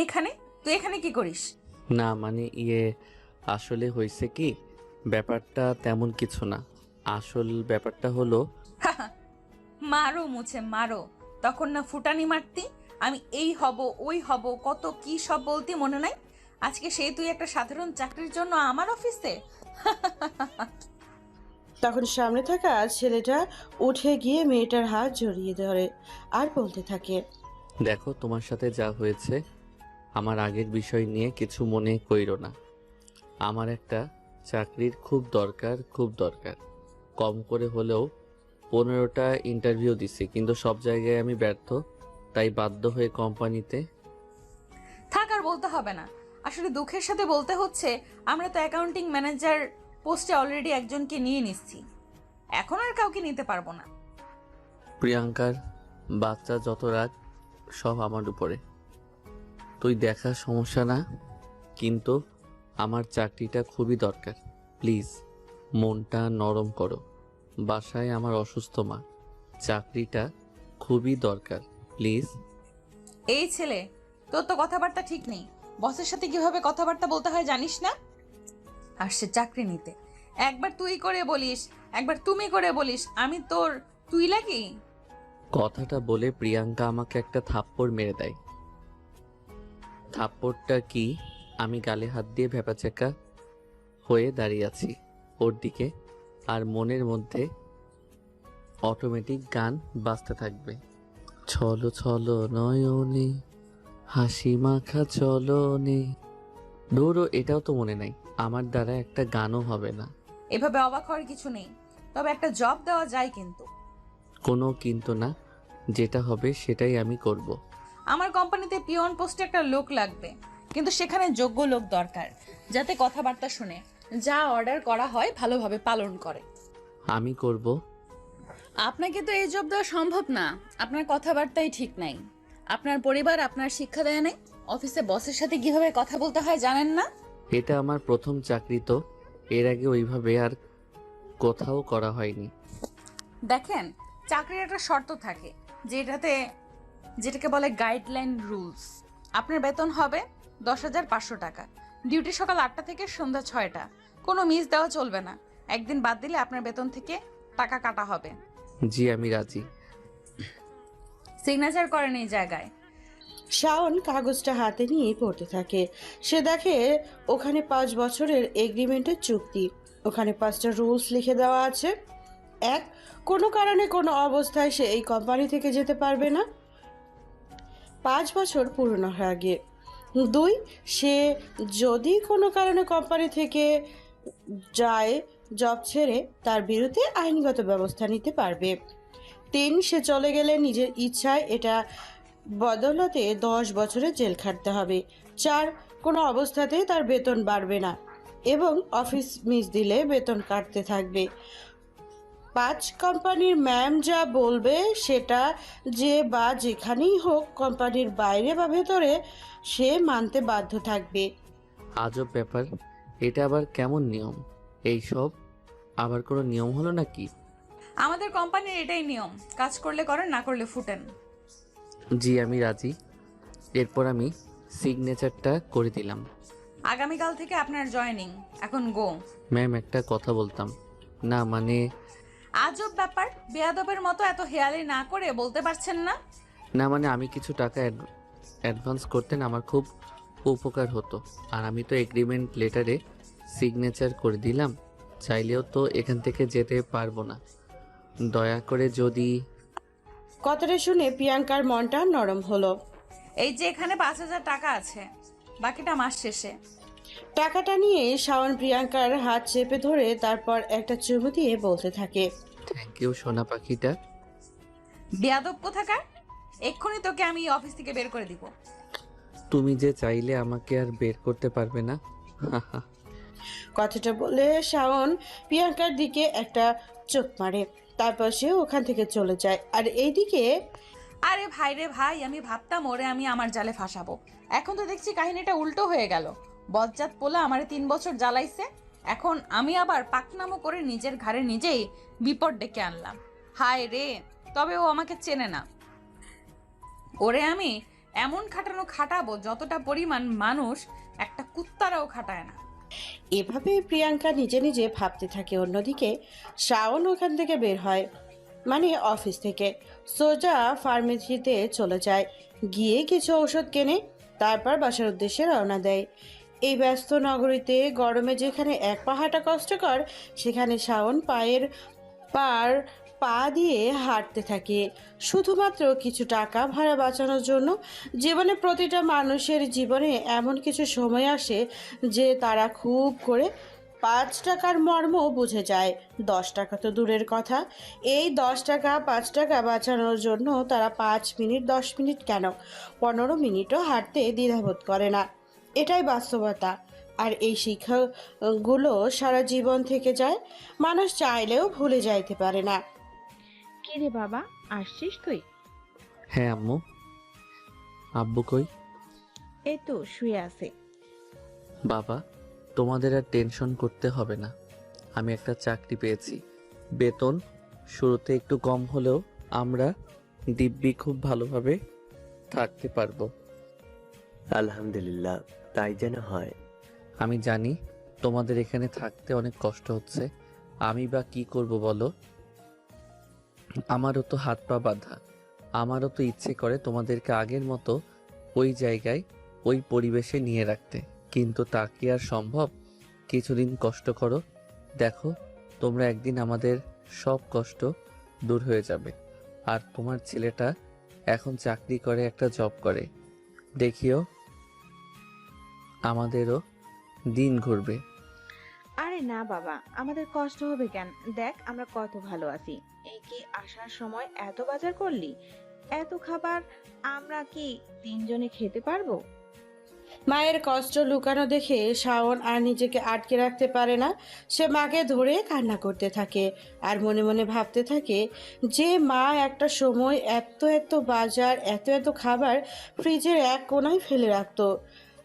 এখানে তুই এখানে কি করিস? না মানে আসলে হয়েছে কি, ব্যাপারটা তেমন কিছু না। আসল ব্যাপারটা হলো, মারো মুছে মারো। তখন না ফুটানি মারতি, আমি এই হব ওই হব কত কি সব বলতি, মনে নাই? আজকে সেই তুই একটা সাধারণ চাকরির জন্য আমার অফিসে। তখন সামনে থাকা ছেলেটা উঠে গিয়ে মেয়েটার হাত জড়িয়ে ধরে আর বলতে থাকে, দেখো তোমার সাথে যা হয়েছে, আমার আগের বিষয় নিয়ে কিছু মনে কইরো না। আমার একটা চাকরির খুব দরকার, খুব দরকার। কম করে হলেও 15টা ইন্টারভিউ দিছি, কিন্তু সব জায়গায় আমি ব্যর্থ। তাই বাধ্য হয়ে কোম্পানিতে। থাক, আর বলতে হবে না। আসলে দুঃখের সাথে বলতে হচ্ছে, আমরা তো অ্যাকাউন্টিং ম্যানেজার পোস্টে অলরেডি একজনকে নিয়ে নিচ্ছি, এখন আর কাউকে নিতে পারবো না। প্রিয়াঙ্কার বাচ্চা যত রাগ সব আমার উপরে। তুই দেখা সমস্যা না, কিন্তু আমার চাকরিটা খুবই দরকার। প্লিজ মনটা নরম করো। বাসায় আমার অসুস্থ মা, চাকরিটা খুবই দরকার, প্লিজ। এই ছেলে, তোর তো কথাবার্তা ঠিক নেই। বসের সাথে কিভাবে কথাবার্তা বলতে হয় জানিস না? আসছে চাকরি নিতে, একবার তুই করে বলিস, একবার তুমি করে বলিস, আমি তোর তুই লাগি। কথাটা বলে প্রিয়াঙ্কা আমাকে একটা থাপ্পড় মেরে দেয়। থাপ্পড়টা কি, আমি গালে হাত দিয়ে ভ্যাপাচাকা হয়ে দাঁড়িয়ে আছি ওর দিকে, আর মনের মধ্যে অটোমেটিক গান বাজতে থাকবে। ছলো ছলো নয়নে হাসি মাখা চলনে। ধরো এটাও তো মনে নাই, আমার দ্বারা একটা গানও হবে না। এভাবে অবাক হওয়ার কিছু নেই, তবে একটা জব দেওয়া যায় কিন্তু। কোনো কিন্তু না, যেটা হবে সেটাই আমি করব। আমার কোম্পানিতে পিওন পোস্টে একটা লোক লাগবে, কিন্তু সেখানে যোগ্য লোক দরকার, যাতে কথাবার্তা শুনে, যা অর্ডার করা হয় ভালোভাবে পালন করে। আমি করব। আপনাকে তো এই জব দেওয়া সম্ভব না, আপনার কথাবার্তাই ঠিক নাই। আপনার পরিবার আপনার শিক্ষা দেয় নাই, অফিসে বসের সাথে কিভাবে কথা বলতে হয় জানেন না। এটা আমার প্রথম চাকরি তো, এর আগে ওইভাবে আর কোথাও করা হয়নি। দেখেন, চাকরির একটা শর্ত থাকে, যেটাকে বলে গাইডলাইন রুলস। আপনার বেতন হবে 10,500 টাকা। ডিউটি সকাল 8টা থেকে সন্ধ্যা 6টা। কোনো মিস দেওয়া চলবে না। একদিন বাদ দিলে আপনার বেতন থেকে টাকা কাটা হবে। জি আমি রাজি। সিগনেচার করেন এই জায়গায়। শাওন কাগজটা হাতে নিয়ে পড়তে থাকে। সে দেখে ওখানে 5 বছরের এগ্রিমেন্টের চুক্তি। ওখানে 5টা রুলস লিখে দেওয়া আছে। 1, কোনো কারণে কোনো অবস্থায় সে এই কোম্পানি থেকে যেতে পারবে না 5 বছর পুরনো হয়ে আগে। 2, সে যদি কোনো কারণে কোম্পানি থেকে যায়, জব ছেড়ে তার বিরুদ্ধে আইনগত ব্যবস্থা নিতে পারবে। 3, সে চলে গেলে নিজের ইচ্ছায় এটা বদলতে 10 বছরের জেল খাটতে হবে। 4, কোনো অবস্থাতেই তার বেতন বাড়বে না এবং অফিস মিস দিলে বেতন কাটতে থাকবে। 5, কোম্পানির ম্যাম যা বলবে সেটা যে বা যেখানেই হোক, কোম্পানির বাইরে বা ভেতরে, সে মানতে বাধ্য থাকবে। আজব ব্যাপার, এটা আবার কেমন নিয়ম? এইসব আবার কোনো নিয়ম হলো নাকি? আমাদের কোম্পানির এটাই নিয়ম, কাজ করলে করেন, না করলে ফুটেন। জি আমি রাজি। এরপর আমি সিগনেচারটা করে দিলাম। আগামীকাল থেকে আপনার জয়েনিং, এখন গো। ম্যাম একটা কথা বলতাম। না মানে, আজব ব্যাপার, বেয়াদবের মতো এত হেয়ালি না করে বলতে পারছেন না? না মানে আমি কিছু টাকা অ্যাডভান্স করতেন, আমার খুব উপকার হতো। আর আমি তো এগ্রিমেন্ট লেটারে সিগনেচার করে দিলাম, চাইলেও তো এখান থেকে যেতে পারবো না। দয়া করে যদি। কথাটা শুনে প্রিয়াঙ্কার মনটা নরম হলো। এই যে এখানে 5,000 টাকা আছে, বাকিটা মাস শেষে। টাকাটা নিয়ে শাওন প্রিয়াঙ্কার হাত চেপে ধরে তারপর একটা চুমু দিয়ে বলতে থাকে, থ্যাংক ইউ সোনা পাখিটা। বেয়াদব কোথাকার, এক্ষুনি তোকে আমি অফিস থেকে বের করে দিব। তুমি যে চাইলে আমাকে আর বের করতে পারবে না। কথাটা বলে শাওন প্রিয়াঙ্কার দিকে একটা চোখ মারে। তারপর সে ওখান থেকে চলে যায়। আর এইদিকে আরে ভাই রে ভাই, আমি ভাবতাম ওরে আমি আমার জালে ফাঁসাবো, এখন তো দেখছি কাহিনীটা উল্টো হয়ে গেল। বজ্জাত পোলা আমারে 3 বছর জ্বালাইছে, এখন আমি আবার পাকনামো করে নিজের ঘাড়ে নিজেই বিপদ ডেকে আনলাম। হায় রে, তবে ও আমাকে চেনে না। ওরে আমি এমন খাটানো খাটাবো যতটা পরিমাণ মানুষ একটা কুত্তারাও খাটায় না। এভাবে প্রিয়াঙ্কা নিজে নিজে ভাবতে থাকে। অন্যদিকে শ্রাবণ ওখান থেকে বের হয়, মানে অফিস থেকে সোজা ফার্মেসিতে চলে যায়, গিয়ে কিছু ঔষধ কেনে, তারপর বাসার উদ্দেশ্যে রওনা দেয়। এই ব্যস্ত নগরীতে গরমে যেখানে এক পা হাঁটা কষ্টকর, সেখানে শাওন পার পা দিয়ে হাঁটতে থাকে শুধুমাত্র কিছু টাকা ভাড়া বাঁচানোর জন্য। জীবনে প্রতিটা মানুষের জীবনে এমন কিছু সময় আসে যে তারা খুব করে 5 টাকার মর্ম বুঝে যায়। 10 টাকা তো দূরের কথা, এই 10 টাকা 5 টাকা বাঁচানোর জন্য তারা 5 মিনিট, 10 মিনিট কেন 15 মিনিটও হাঁটতে দ্বিধাবোধ করে না। এটাই বাস্তবতা। আর এই শিক্ষাগুলো সারা জীবন থেকে যায়, মানুষ চাইলেও ভুলে যাইতে পারে না। কি রে বাবা, আসছিস তুই? হ্যাঁ আম্মু। আব্বু কই? এই তো শুয়ে আছে। বাবা, তোমাদের আর টেনশন করতে হবে না, আমি একটা চাকরি পেয়েছি। বেতন শুরুতে একটু কম হলেও আমরা দিব্যি খুব ভালোভাবে থাকতে পারবো। আলহামদুলিল্লাহ, তাই যেন হয়। আমি জানি তোমাদের এখানে থাকতে অনেক কষ্ট হচ্ছে, আমি বা কি করব বলো? আমারও তো হাত পা বাঁধা, আমারও তো ইচ্ছে করে তোমাদেরকে আগের মতো ওই জায়গায় ওই পরিবেশে নিয়ে রাখতে, কিন্তু তা কি আর সম্ভব? কিছুদিন কষ্ট করো, দেখো তোমরা একদিন আমাদের সব কষ্ট দূর হয়ে যাবে। আর তোমার ছেলেটা এখন চাকরি করে, একটা জব করে, দেখিও আমাদেরও দিন ঘুরবে। আরে না বাবা, আমাদের কষ্ট হবে কেন? দেখ আমরা কত ভালো আছি। এই কি আসার সময় এত বাজার করলি, এত খাবার, আমরা কি তিনজনে খেতে পারবো? মায়ের কষ্ট লুকানো দেখে শাওন আর নিজেকে আটকে রাখতে পারে না। সে মাকে ধরে কান্না করতে থাকে আর মনে মনে ভাবতে থাকে যে মা একটা সময় এত এত বাজার, এত এত খাবার ফ্রিজের এক কোণায় ফেলে রাখতো,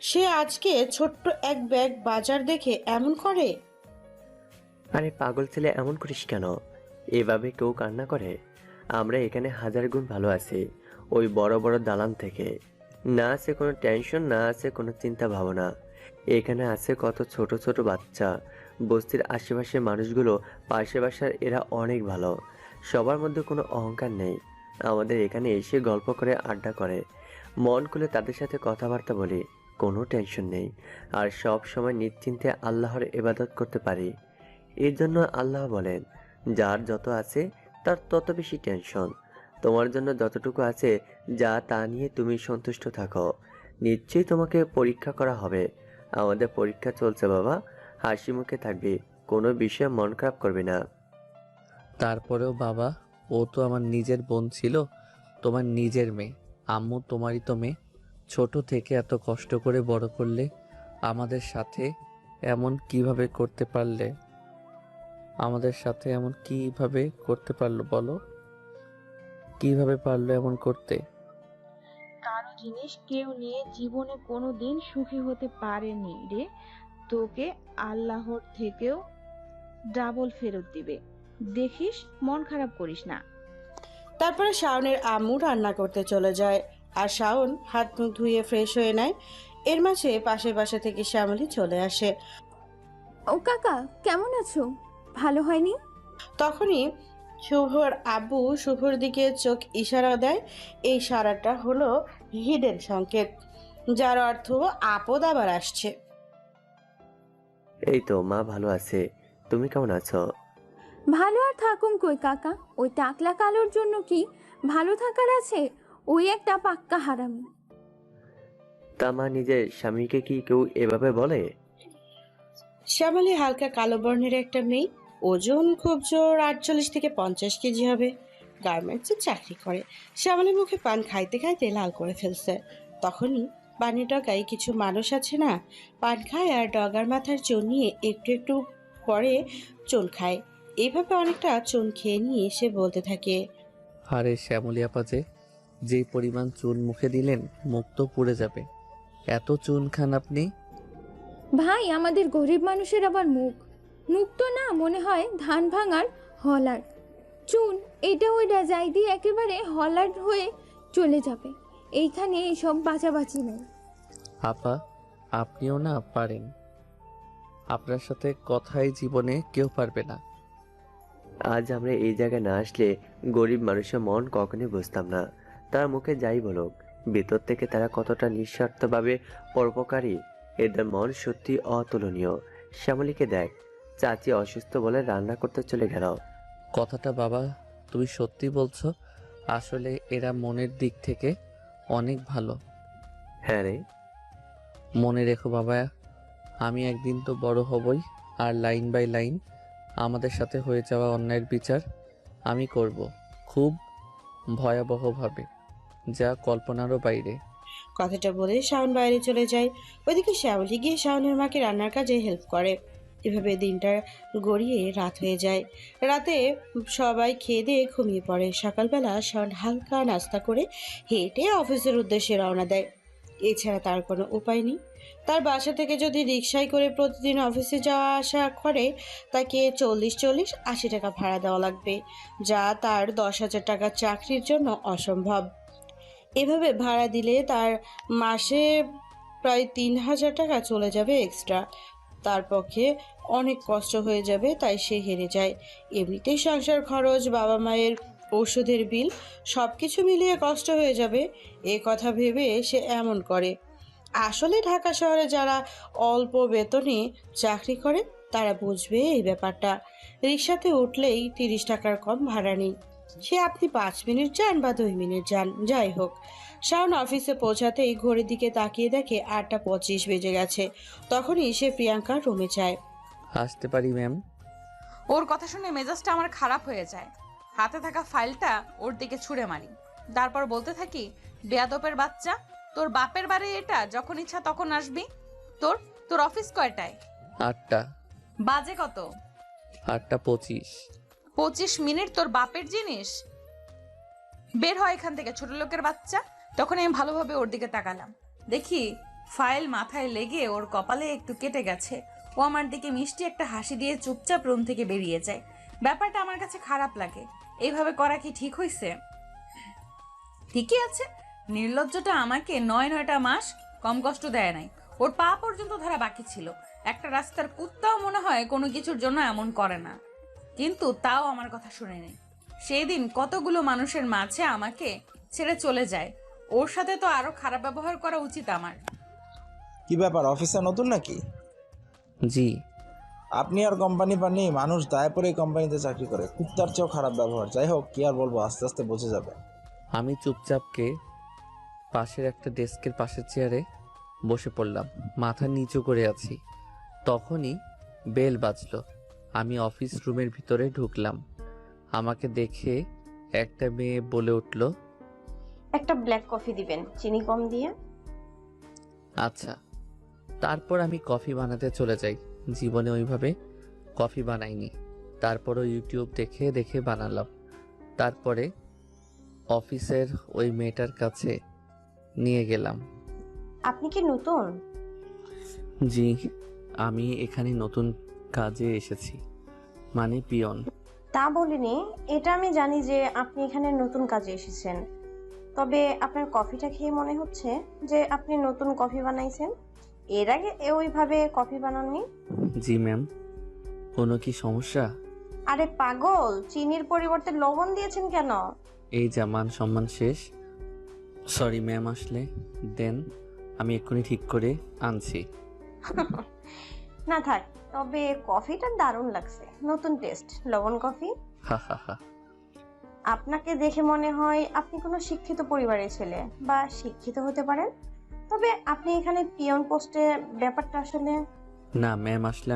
সে আজকে ছোট্ট এক ব্যাগ বাজার দেখে এমন করে। আরে পাগল ছেলে, এমন করিস কেন? এভাবে কেউ কান্না করে? আমরা এখানে হাজার গুণ ভালো আছি ওই বড় বড় দালান থেকে। না আছে কোনো টেনশন, না আছে কোনো চিন্তা ভাবনা। এখানে আছে কত ছোট ছোট বাচ্চা। বস্তির আশেপাশের মানুষগুলো, পাশে বাসার, এরা অনেক ভালো। সবার মধ্যে কোনো অহংকার নেই। আমাদের এখানে এসে গল্প করে, আড্ডা করে, মন খুলে তাদের সাথে কথাবার্তা বলি, কোনো টেনশন নেই। আর সব সময় নিশ্চিন্তে আল্লাহর ইবাদত করতে পারি। এর জন্য আল্লাহ বলেন, যার যত আছে তার তত বেশি টেনশন। তোমার জন্য যতটুকু আছে, যা তা নিয়ে তুমি সন্তুষ্ট থাকো। নিশ্চয়ই তোমাকে পরীক্ষা করা হবে। আমাদের পরীক্ষা চলছে বাবা, হাসি মুখে থাকবি, কোনো বিষয়ে মন খারাপ করবি না। তারপরেও বাবা, ও তো আমার নিজের বোন ছিল, তোমার নিজের মেয়ে। আম্মু তোমারই তো মেয়ে, ছোট থেকে এত কষ্ট করে বড় করলে, আমাদের সাথে এমন কিভাবে করতে পারলে? আমাদের সাথে এমন কিভাবে করতে পারলো বলো? কিভাবে পারলো এমন করতে? কারো জিনিস কেউ নিয়ে জীবনে কোনো দিন সুখী হতে পারেনি রে। তোকে আল্লাহর থেকেও ডাবল ফেরত দিবে, দেখিস, মন খারাপ করিস না। তারপরে শাওনের আম্মু রান্না করতে চলে যায় আর শাওন হাত মুখ ধুয়ে ফ্রেশ হয়ে নেয়। এর মাঝে পাশের বাসা থেকে শ্যামলী চলে আসে। ও কাকা, কেমন আছো? ভালো হয়নি? তখনই শুভর আব্বু শুভর দিকে চোখ ইশারা দেয়। এই ইশারাটা হলো হিডেন সংকেত, যার অর্থ আপদ আবার আসছে। এই তো মা ভালো আছে, তুমি কেমন আছো? ভালো আর থাকুম কই কাকা, ওই টাকলা কালোর জন্য কি ভালো থাকার আছে? ওই একটা পাক্কা হারামি। তা মা, নিজের স্বামীকে কি কেউ এভাবে বলে? শ্যামলী হালকা কালো বর্ণের একটা মেয়ে, ওজন খুব জোর 48 থেকে 50 কেজি হবে, গার্মেন্টসে চাকরি করে। শ্যামলী মুখে পান খাইতে খাইতে লাল করে ফেলছে। তখনই পানির ডগায় কিছু মানুষ আছে না, পান খায় আর ডগার মাথার চুন নিয়ে একটু একটু পরে চুন খায়। এইভাবে অনেকটা চুন খেয়ে নিয়ে সে বলতে থাকে, আরে শ্যামলী আপা, যেই পরিমাণ চুন মুখে দিলেন, মুখ তো পুড়ে যাবে। এত চুন খান আপনি? ভাই, আমাদের গরিব মানুষের আবার মুখ মুখ তো না, মনে হয় ধান ভাঙার হলার। চুন এটা ওইটা যাই দিয়ে একেবারে হলার হয়ে চলে যাবে। এইখানে এইসব বাঁচাবাচি নেই। আপা, আপনিও না পারেন। আপনার সাথে কথাই জীবনে কেউ পারবে না। আজ আমরা এই জায়গায় না আসলে গরিব মানুষের মন কখনোই বুঝতাম না। তার মুখে যাই বলুক, ভেতর থেকে তারা কতটা নিঃস্বার্থভাবে পরোপকারী। এদের মন সত্যি অতুলনীয়। শ্যামলীকে দেখ, চাচি অসুস্থ বলে রান্না করতে চলে গেল। কথাটা বাবা তুমি সত্যি বলছো? আসলে এরা মনের দিক থেকে অনেক ভালো। হ্যাঁ রে, মনে রেখো বাবা, আমি একদিন তো বড় হবই, আর লাইন বাই লাইন আমাদের সাথে হয়ে যাওয়া অন্যায়ের বিচার আমি করব, খুব ভয়াবহভাবে, যা কল্পনারও বাইরে। কথাটা বলে শাওন বাইরে চলে যায়। ওইদিকে শ্যামলী গিয়ে শাওনের মাকে রান্নার কাজে হেল্প করে। এভাবে দিনটা গড়িয়ে রাত হয়ে যায়। রাতে সবাই খেয়ে দিয়ে ঘুমিয়ে পড়ে। সকালবেলা শাওন হালকা নাস্তা করে হেঁটে অফিসের উদ্দেশ্যে রওনা দেয়। এছাড়া তার কোনো উপায় নেই। তার বাসা থেকে যদি রিকশায় করে প্রতিদিন অফিসে যাওয়া আসা করে, তাকে 40-80 টাকা ভাড়া দেওয়া লাগবে, যা তার 10,000 টাকার চাকরির জন্য অসম্ভব। এভাবে ভাড়া দিলে তার মাসে প্রায় 3,000 টাকা চলে যাবে এক্সট্রা। তার পক্ষে অনেক কষ্ট হয়ে যাবে, তাই সে হেরে যায়। এমনিতেই সংসার খরচ, বাবা মায়ের ওষুধের বিল, সব কিছু মিলিয়ে কষ্ট হয়ে যাবে। এ কথা ভেবে সে এমন করে। আসলে ঢাকা শহরে যারা অল্প বেতনে চাকরি করে তারা বুঝবে এই ব্যাপারটা। রিক্সাতে উঠলেই 30 টাকার কম ভাড়া নেই। সে আপনি 5 মিনিট যান বা 2 মিনিট যান, যাই হোক। শাওন অফিসে পৌঁছাতেই ঘড়ির দিকে তাকিয়ে দেখে 8:25 বেজে গেছে। তখনই সে প্রিয়াঙ্কার রুমে যায়। আসতে পারি ম্যাম? ওর কথা শুনে মেজাজটা আমার খারাপ হয়ে যায়। হাতে থাকা ফাইলটা ওর দিকে ছুঁড়ে মারি। তারপর বলতে থাকি, বেয়াদবের বাচ্চা, তোর বাপের বাড়ি এটা, যখন ইচ্ছা তখন আসবি। তোর তোর অফিস কয়টায়? 8টা। বাজে কত? 8:25। 25 মিনিট তোর বাপের জিনিস? বের হয় এখান থেকে, ছোট লোকের বাচ্চা। তখন আমি ভালোভাবে ওর দিকে তাকালাম, দেখি ফাইল মাথায় লেগে ওর কপালে একটু কেটে গেছে। ও আমার দিকে মিষ্টি একটা হাসি দিয়ে চুপচাপ রুম থেকে বেরিয়ে যায়। ব্যাপারটা আমার কাছে খারাপ লাগে। এইভাবে করা কি ঠিক হয়েছে? ঠিকই আছে, নির্লজ্জটা আমাকে 9টা মাস কম কষ্ট দেয় নাই। ওর পা পর্যন্ত ধরা বাকি ছিল। একটা রাস্তার কুত্তাও মনে হয় কোনো কিছুর জন্য এমন করে না, কিন্তু তাও আমার কথা শুনে নেই। সেই দিন কতগুলো মানুষের মাঝে আমাকে ছেড়ে চলে যায়। ওর সাথে তো আরো খারাপ ব্যবহার করা উচিত আমার। কি ব্যাপার, অফিসে নতুন নাকি? জি। আপনি আর কোম্পানি পাননি, মানুষ দায় পরে এই কোম্পানিতে চাকরি করে। কুত্তার চেয়েও খারাপ ব্যবহার। যাই হোক, কি আর বলবো, আস্তে আস্তে বুঝে যাবে। আমি চুপচাপকে পাশের একটা ডেস্কের পাশের চেয়ারে বসে পড়লাম, মাথা নিচু করে আছি। তখনই বেল বাজলো। আমি অফিস রুমের ভিতরে ঢুকলাম। আমাকে দেখে একটা মেয়ে বলে উঠল, একটা ব্ল্যাক কফি দিবেন, চিনি কম দিয়ে। আচ্ছা। তারপর আমি কফি বানাতে চলে যাই। জীবনে ওইভাবে কফি বানাইনি। তারপরও ইউটিউব দেখে দেখে বানালাম। তারপরে অফিসের ওই মেয়েটার কাছে নিয়ে গেলাম। আপনি কি নতুন? জি, আমি এখানে নতুন কাজে এসেছি, মানে পিয়ন। তা বলিনি, এটা আমি জানি যে আপনি এখানে নতুন কাজে এসেছেন। তবে আপনার কফিটা খেয়ে মনে হচ্ছে যে আপনি নতুন কফি বানাইছেন। এর আগে ওইভাবে কফি বানাননি। জি ম্যাম। কোনো কি সমস্যা? আরে পাগল, চিনির পরিবর্তে লবণ দিয়েছেন কেন? এই যা মান সম্মান শেষ। সরি ম্যাম, আসলে দেন, আমি এক্ষুনি ঠিক করে আনছি। না থাক, তবে কফিটা দারুণ লাগছে, নতুন টেস্ট, লবণ কফি। হা হা হা। আপনাকে দেখে মনে হয় আপনি কোনো শিক্ষিত পরিবারের ছেলে বা শিক্ষিত হতে পারেন। তবে আপনি এখানে পিয়ন পোস্টে, ব্যাপারটা আসলে। না ম্যাম, আসলে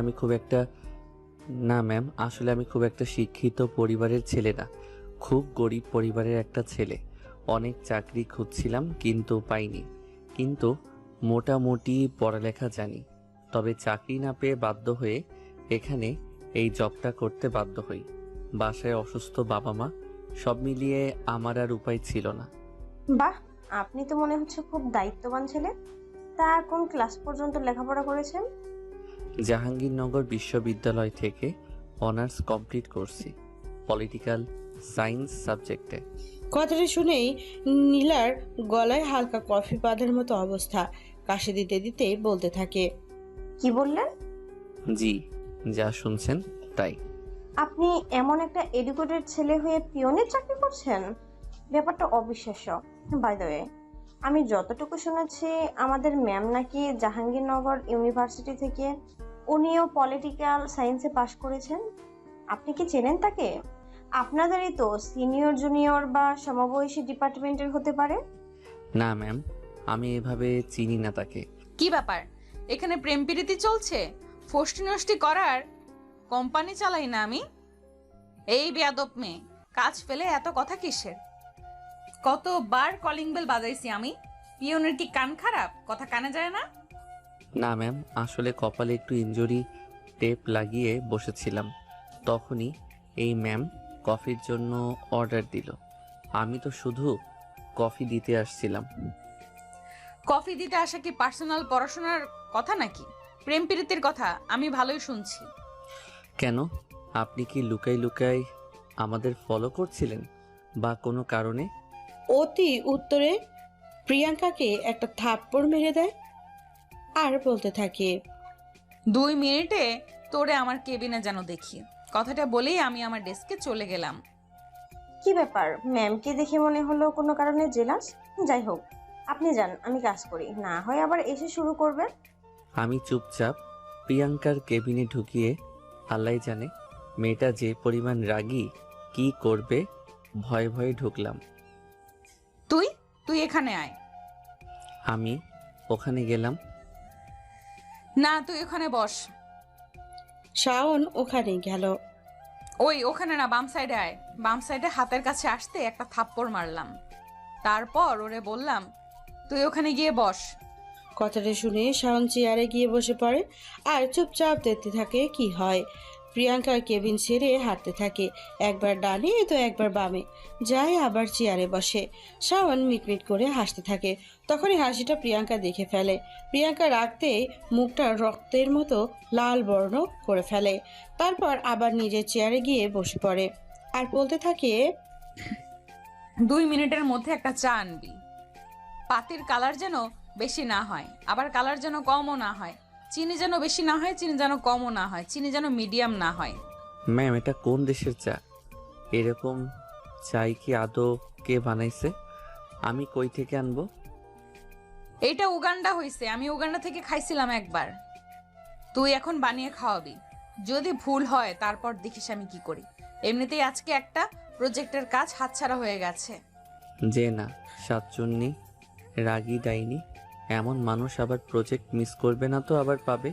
আমি খুব একটা শিক্ষিত পরিবারের ছেলে না। খুব গরিব পরিবারের একটা ছেলে। অনেক চাকরি খুঁজছিলাম কিন্তু পাইনি। কিন্তু মোটামুটি পড়ালেখা জানি। তবে চাকরি না পেয়ে বাধ্য হয়ে এখানে এই জবটা করতে বাধ্য হই। বাসায় অসুস্থ বাবা মা, সব মিলিয়ে আমার আর উপায় ছিল না। বাহ, আপনি তো মনে হচ্ছে খুব দায়িত্ববান ছেলে। তা কোন ক্লাস পর্যন্ত লেখাপড়া করেছেন? জাহাঙ্গীরনগর বিশ্ববিদ্যালয় থেকে অনার্স কমপ্লিট করছি। পলিটিক্যাল সায়েন্স সাবজেক্টে। কথাটা শুনেই নীলার গলায় হালকা কফি বাঁধার মতো অবস্থা। কাশি দিতে দিতে বলতে থাকে, কি বললেন? জি, যা শুনছেন তাই। আপনি এমন একটা এডুকেটেড ছেলে হয়ে পিওনের চাকরি করছেন? ব্যাপারটা অবিশ্বাস্য। বাই দ্য ওয়ে, আমি যতটুকু শুনেছি আমাদের ম্যাম নাকি জাহাঙ্গীরনগর ইউনিভার্সিটি থেকে উনিও পলিটিক্যাল সায়েন্সে পাশ করেছেন। আপনি কি চেনেন তাকে? আপনাদেরই তো সিনিয়র জুনিয়র বা সমবয়সী ডিপার্টমেন্টের হতে পারে। না ম্যাম, আমি এভাবে চিনি না তাকে। কি ব্যাপার, এখানে প্রেম প্রীতি চলছে? ফষ্টি নষ্টি করার কোম্পানি চালাই না আমি? এই বেয়াদব মেয়ে, কাজ ফেলে এত কথা কিসের? কতবার কলিং বেল বাজাইছি আমি। পিয়নের কি কান খারাপ? কথা কানে যায় না? না ম্যাম, আসলে কপালে একটু ইনজুরি টেপ লাগিয়ে বসেছিলাম, তখনই এই ম্যাম কফির জন্য অর্ডার দিল। আমি তো শুধু কফি দিতে আসছিলাম। কফি দিতে আসা কি পার্সোনাল পড়াশোনার কথা নাকি? প্রেম প্রীতির কথা আমি ভালোই শুনছি। কেন, আপনি কি লুকাই লুকাই আমাদের ফলো করছিলেন বা কোনো কারণে? অতি উত্তরে প্রিয়াঙ্কাকে একটা থাপ্পড় মেরে দেয় আর বলতে থাকে, 2 মিনিটে তোরে আমার কেবিনে যেন দেখি। কথাটা বলেই আমি আমার ডেস্কে চলে গেলাম। কি ব্যাপার, ম্যামকে দেখে মনে হলো কোনো কারণে জেলাস? যাই হোক, আপনি যান, আমি কাজ করি, না হয় আবার এসে শুরু করবেন। আমি চুপচাপ প্রিয়াঙ্কার কেবিনে ঢুকিয়ে আল্লাহ জানে মেয়েটা যে পরিমাণ রাগী, কি করবে ভয়ে ভয়ে ঢুকলাম। তুই তুই এখানে আয়। আমি ওখানে গেলাম। না, তুই ওখানে বস। শাওন ওখানে গেল। ওখানে না, বাম সাইডে আয়। বাম সাইডে হাতের কাছে আসতে একটা থাপ্পড় মারলাম। তারপর ওরে বললাম, তুই ওখানে গিয়ে বস। কথাটা শুনে শাওন চেয়ারে গিয়ে বসে পড়ে আর চুপচাপ দেখতে থাকে কি হয়। প্রিয়াঙ্কা কেবিন ছেড়ে হাঁটতে থাকে, একবার ডানে তো একবার বামে যায়, আবার চেয়ারে বসে। শাওন মিটমিট করে হাসতে থাকে। তখনই হাসিটা প্রিয়াঙ্কা দেখে ফেলে। প্রিয়াঙ্কা রাগতে মুখটা রক্তের মতো লাল বর্ণ করে ফেলে। তারপর আবার নিজের চেয়ারে গিয়ে বসে পড়ে আর বলতে থাকে, 2 মিনিটের মধ্যে একটা চা আনবি। পাতির কালার যেন বেশি না হয়, আবার কালার যেন কমও না হয়। চিনি যেন বেশি না হয়, চিনি যেন কমও না হয়, চিনি যেন মিডিয়াম না হয়। ম্যাম, এটা কোন দেশের চা? এরকম চাই কি আদৌ কে বানাইছে? আমি কই থেকে আনবো? এইটা উগান্ডা হইছে, আমি উগান্ডা থেকে খাইছিলাম একবার। তুই এখন বানিয়ে খাওয়াবি। যদি ভুল হয় তারপর দেখিস আমি কি করি। এমনিতেই আজকে একটা প্রজেক্টের কাজ হাতছাড়া হয়ে গেছে। যে না, সাতচুন্নি রাগী ডাইনি এমন মানুষ আবার প্রজেক্ট মিস করবে না তো আবার পাবে?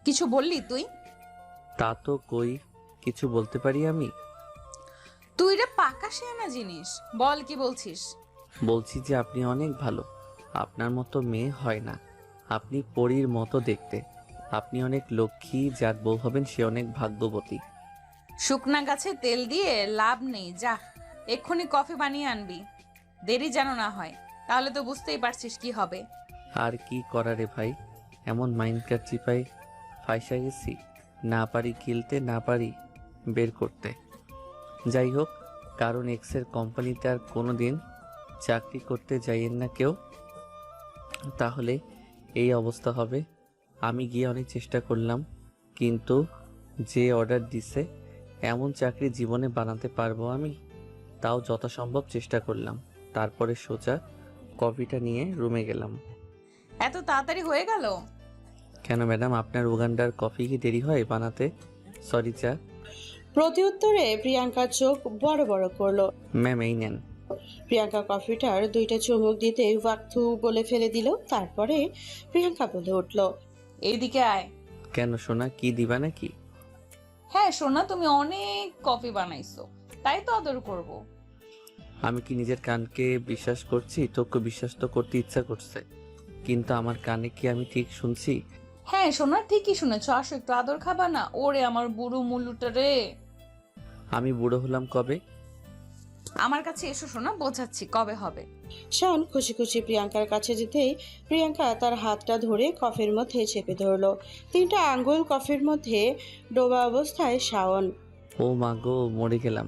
কিছু বললি তুই? তা তো কই, কিছু বলতে পারি আমি? তুই রে পাকা শেয়ানা জিনিস, বল কি বলছিস? বলছি যে আপনি অনেক ভালো, আপনার মতো মেয়ে হয় না। আপনি পরীর মতো দেখতে, আপনি অনেক লক্ষ্মী, যার বউ হবেন সে অনেক ভাগ্যবতী। শুকনা গাছে তেল দিয়ে লাভ নেই, যা এক্ষুনি কফি বানিয়ে আনবি। দেরি যেন না হয়, তাহলে তো বুঝতেই পারছিস কি হবে। আর কি করা রে ভাই, এমন মাইন্ডকার চিপাই ফাইসা গেছি, না পারি গিলতে, না পারি বের করতে। যাই হোক, কারণ এক্সের কোম্পানিতে আর কোনো দিন চাকরি করতে যাইয়েন না কেউ, তাহলে এই অবস্থা হবে। আমি গিয়ে অনেক চেষ্টা করলাম, কিন্তু যে অর্ডার দিছে এমন চাকরি জীবনে বানাতে পারবো আমি? তাও যথাসম্ভব চেষ্টা করলাম। তারপরে সোজা কফিটা নিয়ে রুমে গেলাম। এত তাড়াতাড়ি হয়ে গেল? কেন ম্যাডাম, আপনার উগান্ডার কফি কি দেরি হয় বানাতে? সরি চা। প্রতিউত্তরে প্রিয়াঙ্কার চোখ বড় বড় করলো। ম্যাম এই নেন। প্রিয়াঙ্কা কফিটার 2টা চুমুক দিতে ওয়াক্থু বলে ফেলে দিল। তারপরে প্রিয়াঙ্কা বলে উঠল, এইদিকে আয়। কেন সোনা, কি দিবা নাকি? হ্যাঁ সোনা, তুমি অনেক কফি বানাইছো, তাই তো আদর করব। আমি কি নিজের কানকে বিশ্বাস করছি? তোকে বিশ্বাস তো করতে ইচ্ছা করছে, কিন্তু আমার কানে কি আমি ঠিক শুনছি? হ্যাঁ সোনা, ঠিকই শুনেছো, আসো একটু আদর খাবা না? ওরে আমার বুড়ো মুলুটা রে। আমি বুড়ো হলাম কবে? আমার কাছে এসো সোনা, বোঝাচ্ছি কবে হবে। শাওন খুশি খুশি প্রিয়াঙ্কার কাছে যেতেই প্রিয়াঙ্কা তার হাতটা ধরে কফির মধ্যে চেপে ধরলো। 3টা আঙ্গুল কফির মধ্যে ডোবা অবস্থায় শাওন। ও মা গো, মরে গেলাম।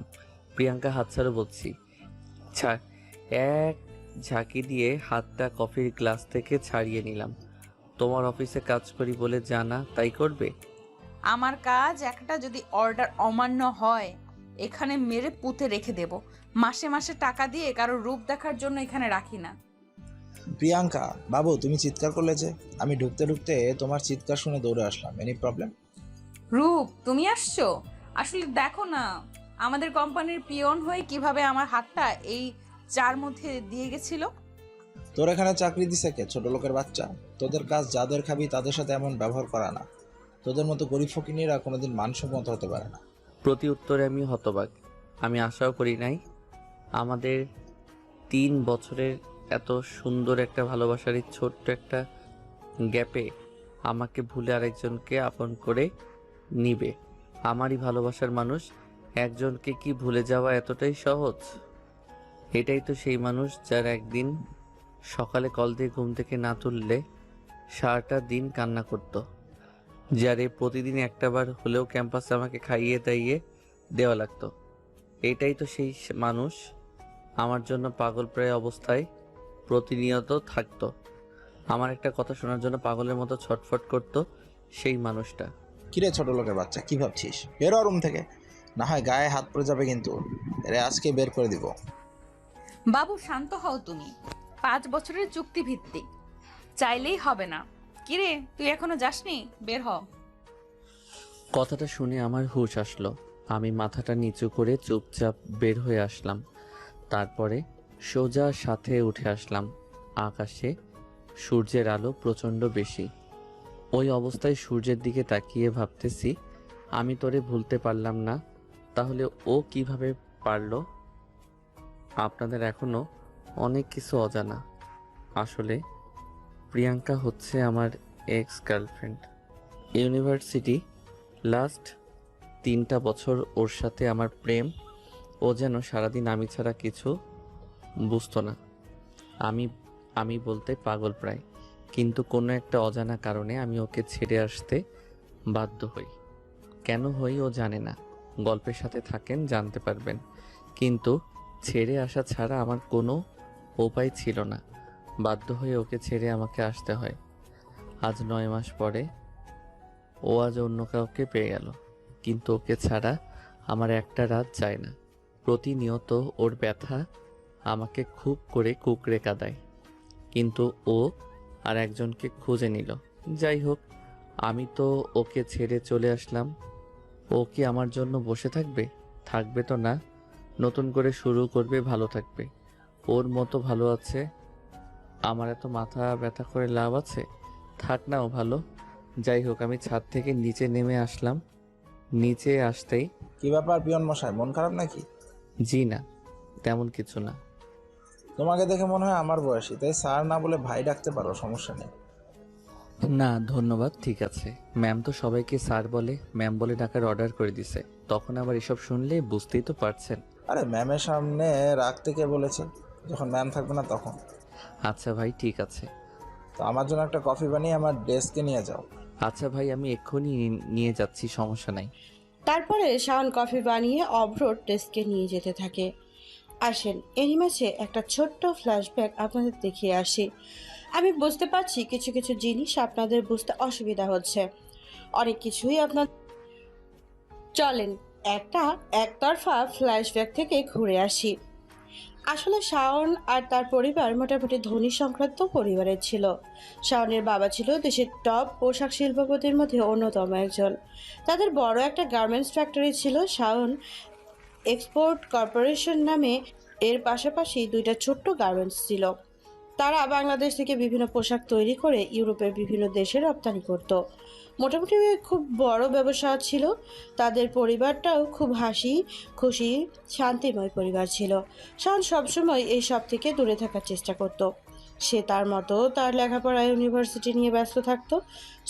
প্রিয়াঙ্কা হাত ছাড়ো বলছি। এক ঝাঁকি দিয়ে হাতটা কফির গ্লাস থেকে ছাড়িয়ে নিলাম। তোমার অফিসে কাজ করি বলে জানা তাই করবে? আমার কাজ একটা, যদি অর্ডার অমান্য হয় এখানে মেরে পুঁতে রেখে দেব। মাসে মাসে টাকা দিয়ে কারো রূপ দেখার জন্য এখানে রাখি না। প্রিয়াঙ্কা বাবু, তুমি চিৎকার করলে যে, আমি ঢুকতে ঢুকতে তোমার চিৎকার শুনে দৌড়ে আসলাম। Any problem? রূপ, তুমি আসছো? আসলে দেখো না, আমাদের কোম্পানির পিয়ন হয়ে কিভাবে আমার হাতটা এই চার মধ্যে দিয়ে গেছিল। তোর এখানে চাকরি দিছে কে, ছোট লোকের বাচ্চা? তোদের কাজ যাদের খাবি তাদের সাথে এমন ব্যবহার করা না। তোদের মতো গরিব ফকিনীরা কোনোদিন মানসম্মত হতে পারে না। প্রতি উত্তরে আমি হতবাক। আমি আশাও করি নাই আমাদের 3 বছরের এত সুন্দর একটা ভালোবাসার এই ছোট্ট একটা গ্যাপে আমাকে ভুলে আরেকজনকে আপন করে নিবে। আমারই ভালোবাসার মানুষ একজনকে কি ভুলে যাওয়া এতটাই সহজ? এটাই তো সেই মানুষ যার একদিন সকালে কল দিয়ে ঘুম থেকে না তুললে সারাটা দিন কান্না করত, যারে প্রতিদিন একটাবার হলেও ক্যাম্পাসে আমাকে খাইয়ে দাইয়ে দেওয়া লাগতো। এটাই তো সেই মানুষ আমার জন্য পাগল প্রায় অবস্থায় প্রতিনিয়ত থাকতো, আমার একটা কথা শোনার জন্য পাগলের মতো ছটফট করতো সেই মানুষটা। কিরে ছোট লোকের বাচ্চা, কি ভাবছিস? বেরো রুম থেকে, না হয় গায়ে হাত পড়ে যাবে কিন্তু। এরে আজকে বের করে দিব। বাবু শান্ত হও তুমি। 5 বছরের চুক্তি ভিত্তিক, চাইলেই হবে না। কিরে, তুই এখনো যাসনি? বের হ। কথাটা শুনে আমার হুঁশ আসলো। আমি মাথাটা নিচু করে চুপচাপ বের হয়ে আসলাম। তারপরে সোজা সাথে উঠে আসলাম। আকাশে সূর্যের আলো প্রচণ্ড বেশি। ওই অবস্থায় সূর্যের দিকে তাকিয়ে ভাবতেছি, আমি তোরে ভুলতে পারলাম না, তাহলে ও কিভাবে পারলো? আপনাদের এখনো অনেক কিছু অজানা। আসলে প্রিয়াঙ্কা হচ্ছে আমার এক্স গার্লফ্রেন্ড। ইউনিভার্সিটি লাস্ট 3টা বছর ওর সাথে আমার প্রেম। ও যেন সারাদিন আমি ছাড়া কিছু বুঝতো না। আমি আমি বলতে পাগল প্রায়, কিন্তু কোনো একটা অজানা কারণে আমি ওকে ছেড়ে আসতে বাধ্য হই। কেন হই ও জানে না। গল্পের সাথে থাকেন, জানতে পারবেন। কিন্তু ছেড়ে আসা ছাড়া আমার কোনো উপায় ছিল না। বাধ্য হয়ে ওকে ছেড়ে আমাকে আসতে হয়। আজ 9 মাস পরে ও আজ অন্য কাউকে পেয়ে গেল, কিন্তু ওকে ছাড়া আমার একটা রাত যায় না। প্রতিনিয়ত ওর ব্যথা আমাকে খুব করে কুঁকড়ে কাঁদায়, কিন্তু ও আর একজনকে খুঁজে নিল। যাই হোক, আমি তো ওকে ছেড়ে চলে আসলাম। ও কি আমার জন্য বসে থাকবে? থাকবে তো না, নতুন করে শুরু করবে, ভালো থাকবে। ওর মতো ভালো আছে। আমার এত মাথা ব্যথা করে লাভ আছে? থাক না ও ভালো। যাই হোক, আমি ছাদ থেকে নিচে নেমে আসলাম। নিচে আসতেই, কি ব্যাপার পিয়ন মশাই, মন খারাপ নাকি? জি না, তেমন কিছু না। তোমাকে দেখে মনে হয় আমার বয়সী, তাই স্যার না বলে ভাই ডাকতে পারো, সমস্যা নেই। না ধন্যবাদ, ঠিক আছে। ম্যাম তো সবাইকে স্যার বলে, ম্যাম বলে ডাকার অর্ডার করে দিছে। তখন আবার এসব শুনলে বুঝতেই তো পারছেন। আরে ম্যামের সামনে রাখতে কে বলেছে? যখন ম্যাম থাকবে না তখন। আচ্ছা ভাই, ঠিক আছে। তো আমার জন্য একটা কফি বানিয়ে আমার ডেস্কে নিয়ে যাও। আচ্ছা ভাই, আমি এক্ষুনি নিয়ে যাচ্ছি, সমস্যা নাই। তারপরে শাওন কফি বানিয়ে অভ্রর ডেস্কে নিয়ে যেতে থাকে। আসেন, এরই মাঝে একটা ছোট্ট ফ্ল্যাশব্যাক আপনাদের দেখিয়ে আসি। আমি বুঝতে পারছি কিছু কিছু জিনিস আপনাদের বুঝতে অসুবিধা হচ্ছে, অনেক কিছুই আপনার। চলেন একটা একতরফা ফ্ল্যাশব্যাক থেকে ঘুরে আসি। আসলে শাওন আর তার পরিবার মোটামুটি ধনী সংক্রান্ত পরিবারের ছিল। শাওনের বাবা ছিল দেশের টপ পোশাক শিল্পপতির মধ্যে অন্যতম একজন। তাদের বড় একটা গার্মেন্টস ফ্যাক্টরি ছিল, শাওন এক্সপোর্ট কর্পোরেশন নামে। এর পাশাপাশি 2টা ছোট্ট গার্মেন্টস ছিল। তারা বাংলাদেশ থেকে বিভিন্ন পোশাক তৈরি করে ইউরোপের বিভিন্ন দেশে রপ্তানি করত। মোটামুটি খুব বড় ব্যবসা ছিল। তাদের পরিবারটাও খুব হাসি খুশি শান্তিময় পরিবার ছিল। শাওন সবসময় এই সব থেকে দূরে থাকার চেষ্টা করত। সে তার মতো তার লেখাপড়া ইউনিভার্সিটি নিয়ে ব্যস্ত থাকতো।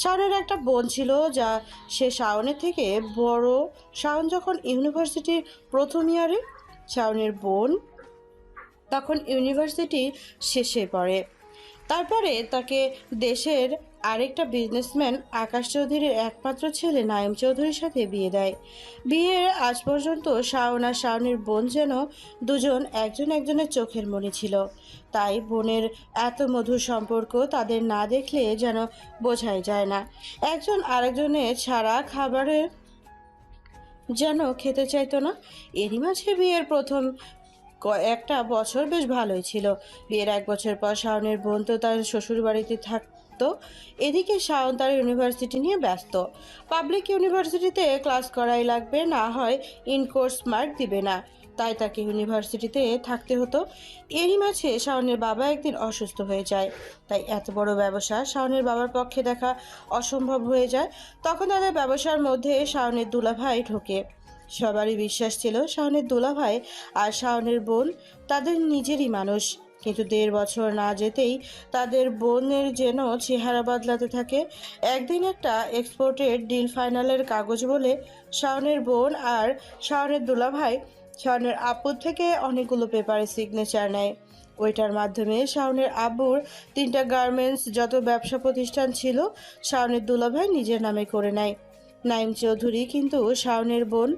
শাওনের একটা বোন ছিল যা সে শাওনের থেকে বড়। শাওন যখন ইউনিভার্সিটির প্রথম ইয়ারে, শাওনের বোন তখন ইউনিভার্সিটি শেষে পড়ে। তারপরে তাকে দেশের আরেকটা বিজনেসম্যান আকাশ চৌধুরীর একমাত্র ছেলে নাইম চৌধুরীর সাথে বিয়ে দেয়। বিয়ের আজ পর্যন্ত শাওন আর শাওনের বোন যেন দুজন একজন একজনের চোখের মণি ছিল। তাই বোনের এত মধুর সম্পর্ক তাদের না দেখলে যেন বোঝাই যায় না। একজন আরেকজনের ছাড়া খাবারের যেন খেতে চাইতো না। এরই মাঝে বিয়ের প্রথম একটা বছর বেশ ভালোই ছিল। বিয়ের 1 বছর পর শাওনের বোন তো তার শ্বশুর বাড়িতে থাকতো। এদিকে শাওন তার ইউনিভার্সিটি নিয়ে ব্যস্ত। পাবলিক ইউনিভার্সিটিতে ক্লাস করাই লাগবে, না হয় ইন কোর্স মার্ক দিবে না, তাই তাকে ইউনিভার্সিটিতে থাকতে হতো। এরই মাঝে শাওনের বাবা একদিন অসুস্থ হয়ে যায়। তাই এত বড় ব্যবসা শাওনের বাবার পক্ষে দেখা অসম্ভব হয়ে যায়। তখন তাদের ব্যবসার মধ্যে শাওনের দুলাভাই ঢোকে। সবারই বিশ্বাস ছিল শাওনের দুলাভাই আর শাওনের বোন তাদের নিজেরই মানুষ। কিন্তু 1.5 বছর না যেতেই তাদের বোনের যেন চেহারা বদলাতে থাকে। একদিন একটা এক্সপোর্টের ডিল ফাইনালের কাগজ বলে শাওনের বোন আর শাওনের দুলাভাই শাওনের আব্বুর থেকে অনেকগুলো পেপারে সিগনেচার নেয়। ওইটার মাধ্যমে শাওনের আব্বুর 3টা গার্মেন্টস যত ব্যবসা প্রতিষ্ঠান ছিল শাওনের দুলাভাই নিজের নামে করে নেয়। নাইম চৌধুরী কিন্তু শাওনের বোন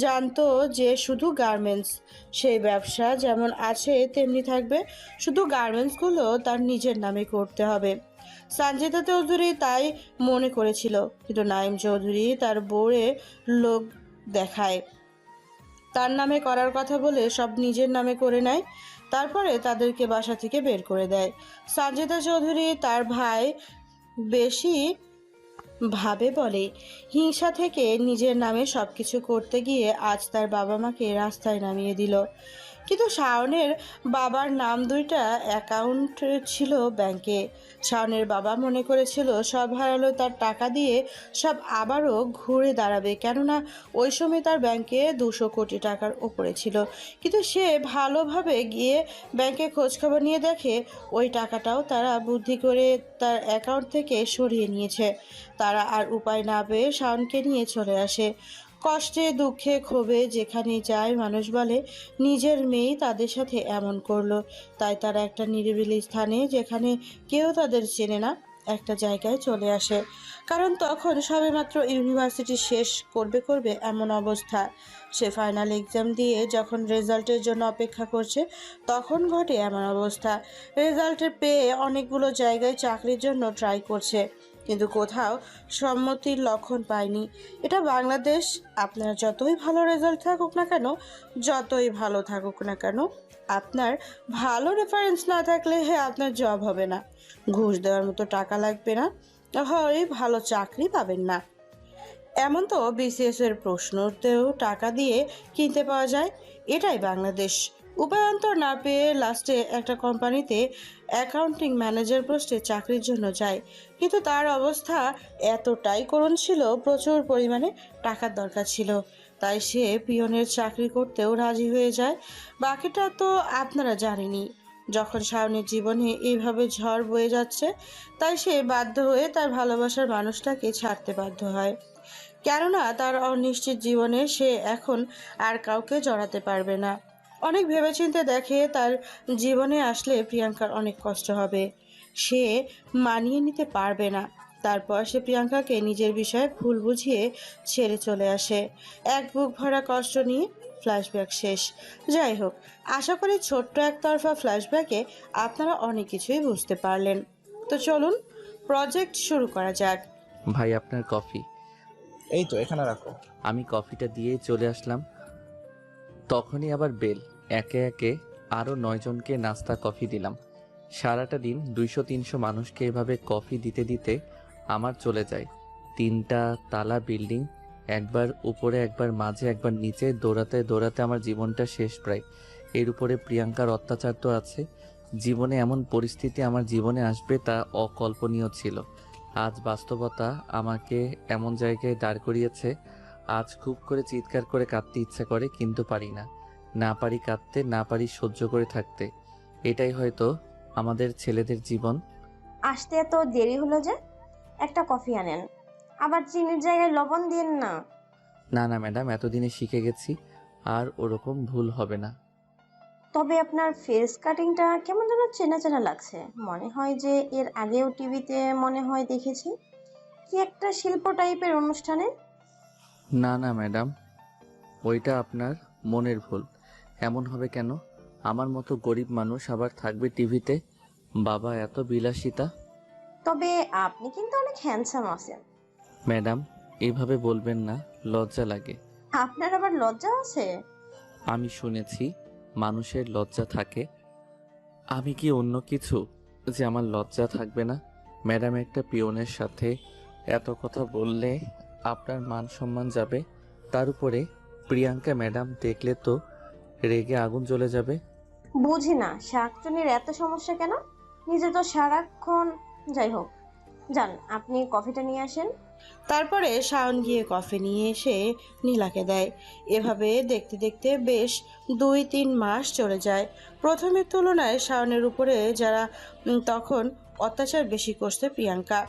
জানতো যে শুধু গার্মেন্টস, সেই ব্যবসা যেমন আছে তেমনি থাকবে, শুধু গার্মেন্টসগুলো তার নিজের নামে করতে হবে। সঞ্জিতা চৌধুরী তাই মনে করেছিল, কিন্তু নাইম চৌধুরী তার বউরে লোক দেখায়, তার নামে করার কথা বলে সব নিজের নামে করে নেয়। তারপরে তাদেরকে বাসা থেকে বের করে দেয়। সঞ্জিতা চৌধুরী তার ভাই বেশি ভাবে বলে হিংসা থেকে নিজের নামে সবকিছু করতে গিয়ে আজ তার বাবা মাকে রাস্তায় নামিয়ে দিল। কিন্তু শাওনের বাবার নাম 2টা অ্যাকাউন্ট ছিল ব্যাংকে। শাওনের বাবা মনে করেছিল সব হারালো তার টাকা দিয়ে সব আবারও ঘুরে দাঁড়াবে, কেননা ওই সময় তার ব্যাংকে 200 কোটি টাকার ওপরে ছিল। কিন্তু সে ভালোভাবে গিয়ে ব্যাংকে খোঁজখবর নিয়ে দেখে ওই টাকাটাও তারা বুদ্ধি করে তার অ্যাকাউন্ট থেকে সরিয়ে নিয়েছে। তারা আর উপায় না পেয়ে শাওনকে নিয়ে চলে আসে। কষ্টে দুঃখে ক্ষোভে যেখানে যায় মানুষ বলে নিজের মেয়ে তাদের সাথে এমন করলো। তাই তারা একটা নিরিবিলি স্থানে, যেখানে কেউ তাদের চেনে না, একটা জায়গায় চলে আসে। কারণ তখন সবেমাত্র ইউনিভার্সিটি শেষ করবে এমন অবস্থা। সে ফাইনাল এক্সাম দিয়ে যখন রেজাল্টের জন্য অপেক্ষা করছে তখন ঘটে এমন অবস্থা। রেজাল্টের পেয়ে অনেকগুলো জায়গায় চাকরির জন্য ট্রাই করছে, কিন্তু কোথাও সম্মতির লক্ষণ পায়নি। এটা বাংলাদেশ। আপনার যতই ভালো রেজাল্ট থাকুক না কেন, যতই ভালো থাকুক না কেন, আপনার ভালো রেফারেন্স না থাকলে আপনার জব হবে না, ঘুষ দেওয়ার মতো টাকা লাগবে না, হয় ভালো চাকরি পাবেন না। এমন তো বিসিএস এর প্রশ্নতেও টাকা দিয়ে কিনতে পাওয়া যায়। এটাই বাংলাদেশ। উপায়ান্তর না পেয়ে লাস্টে একটা কোম্পানিতে অ্যাকাউন্টিং ম্যানেজার পোস্টে চাকরির জন্য যায়, কিন্তু তার অবস্থা এতটাই করুণ ছিল, প্রচুর পরিমাণে টাকার দরকার ছিল। তাই সে পিয়নের চাকরি করতেও রাজি হয়ে যায়। বাকিটা তো আপনারা জানেনই। যখন শাওনের জীবনে এইভাবে ঝড় বয়ে যাচ্ছে, তাই সে বাধ্য হয়ে তার ভালোবাসার মানুষটাকে ছাড়তে বাধ্য হয়, কেননা তার অনিশ্চিত জীবনে সে এখন আর কাউকে জড়াতে পারবে না। অনেক ভেবেচিন্তে দেখে তার জীবনে আসলে প্রিয়াঙ্কার অনেক কষ্ট হবে, সে মানিয়ে নিতে পারবে না। তারপর সে প্রিয়াঙ্কাকে নিজের বিষয়ে ভুল বুঝিয়ে ছেড়ে চলে আসে। এক বুক ভরা কষ্ট নিয়ে। ফ্ল্যাশব্যাক শেষ। যাই হোক, আশা করি ছোট্ট একতরফা ফ্ল্যাশব্যাকে আপনারা অনেক কিছুই বুঝতে পারলেন। তো চলুন প্রজেক্ট শুরু করা যাক। ভাই আপনার কফি। এই তো এখানে রাখো। আমি কফিটা দিয়ে চলে আসলাম, তখনই আবার বেল। একে একে আরও 9 জনকে নাস্তা কফি দিলাম। সারাটা দিন 200-300 মানুষকে এভাবে কফি দিতে দিতে আমার চলে যায়। 3টা তালা বিল্ডিং, একবার উপরে একবার মাঝে একবার নিচে, দৌড়াতে দৌড়াতে আমার জীবনটা শেষ প্রায়। এর উপরে প্রিয়াঙ্কার অত্যাচার তো আছে। জীবনে এমন পরিস্থিতি আমার জীবনে আসবে তা অকল্পনীয় ছিল। আজ বাস্তবতা আমাকে এমন জায়গায় দাঁড় করিয়েছে। আজ খুব করে চিৎকার করে কাঁদতে ইচ্ছা করে, কিন্তু পারি না। না পারি কাঁদতে, না পারি সহ্য করে থাকতে। এটাই হয়তো আমাদের ছেলেদের জীবন। আসতে এত দেরি হলো যে? একটা কফি আনেন, আবার চিনির জায়গায় লবণ দিন না। না না ম্যাডাম, এতদিনে শিখে গেছি, আর ওরকম ভুল হবে না। তবে আপনার ফেস কাটিংটা কেমন যেন চেনা চেনা লাগছে। মনে হয় যে এর আগেও টিভিতে মনে হয় দেখেছি, কি একটা শিল্প টাইপের অনুষ্ঠানে। না না ম্যাডাম, ওইটা আপনার মনের ভুল। এমন হবে কেন? আমার মতো গরিব মানুষ আবার থাকবে টিভিতে? বাবা এত বিলাসিতা। তবে আপনি কিন্তু অনেক হ্যান্ডসাম আছেন। ম্যাডাম, এইভাবে বলবেন না, লজ্জা লাগে। আপনার আবার লজ্জা আছে? আমি শুনেছি মানুষের লজ্জা থাকে। আমি কি অন্য কিছু যে আমার লজ্জা থাকবে না? ম্যাডাম, একটা পিয়নের সাথে এত কথা বললে আপনার মান সম্মান যাবে। তার উপরে প্রিয়াঙ্কা ম্যাডাম দেখলে তো রেগে আগুন জ্বলে যাবে। বুঝি না শাকচুনির এত সমস্যা কেন, নিজে তো সারাক্ষণ। যাই হোক, যান আপনি কফিটা নিয়ে আসেন। তারপরে শাওন গিয়ে কফি নিয়ে এসে নীলাকে দেয়। এভাবে দেখতে দেখতে বেশ 2-3 মাস চলে যায়। প্রথমের তুলনায় শাওনের উপরে যারা তখন অত্যাচার বেশি করছে প্রিয়াঙ্কা,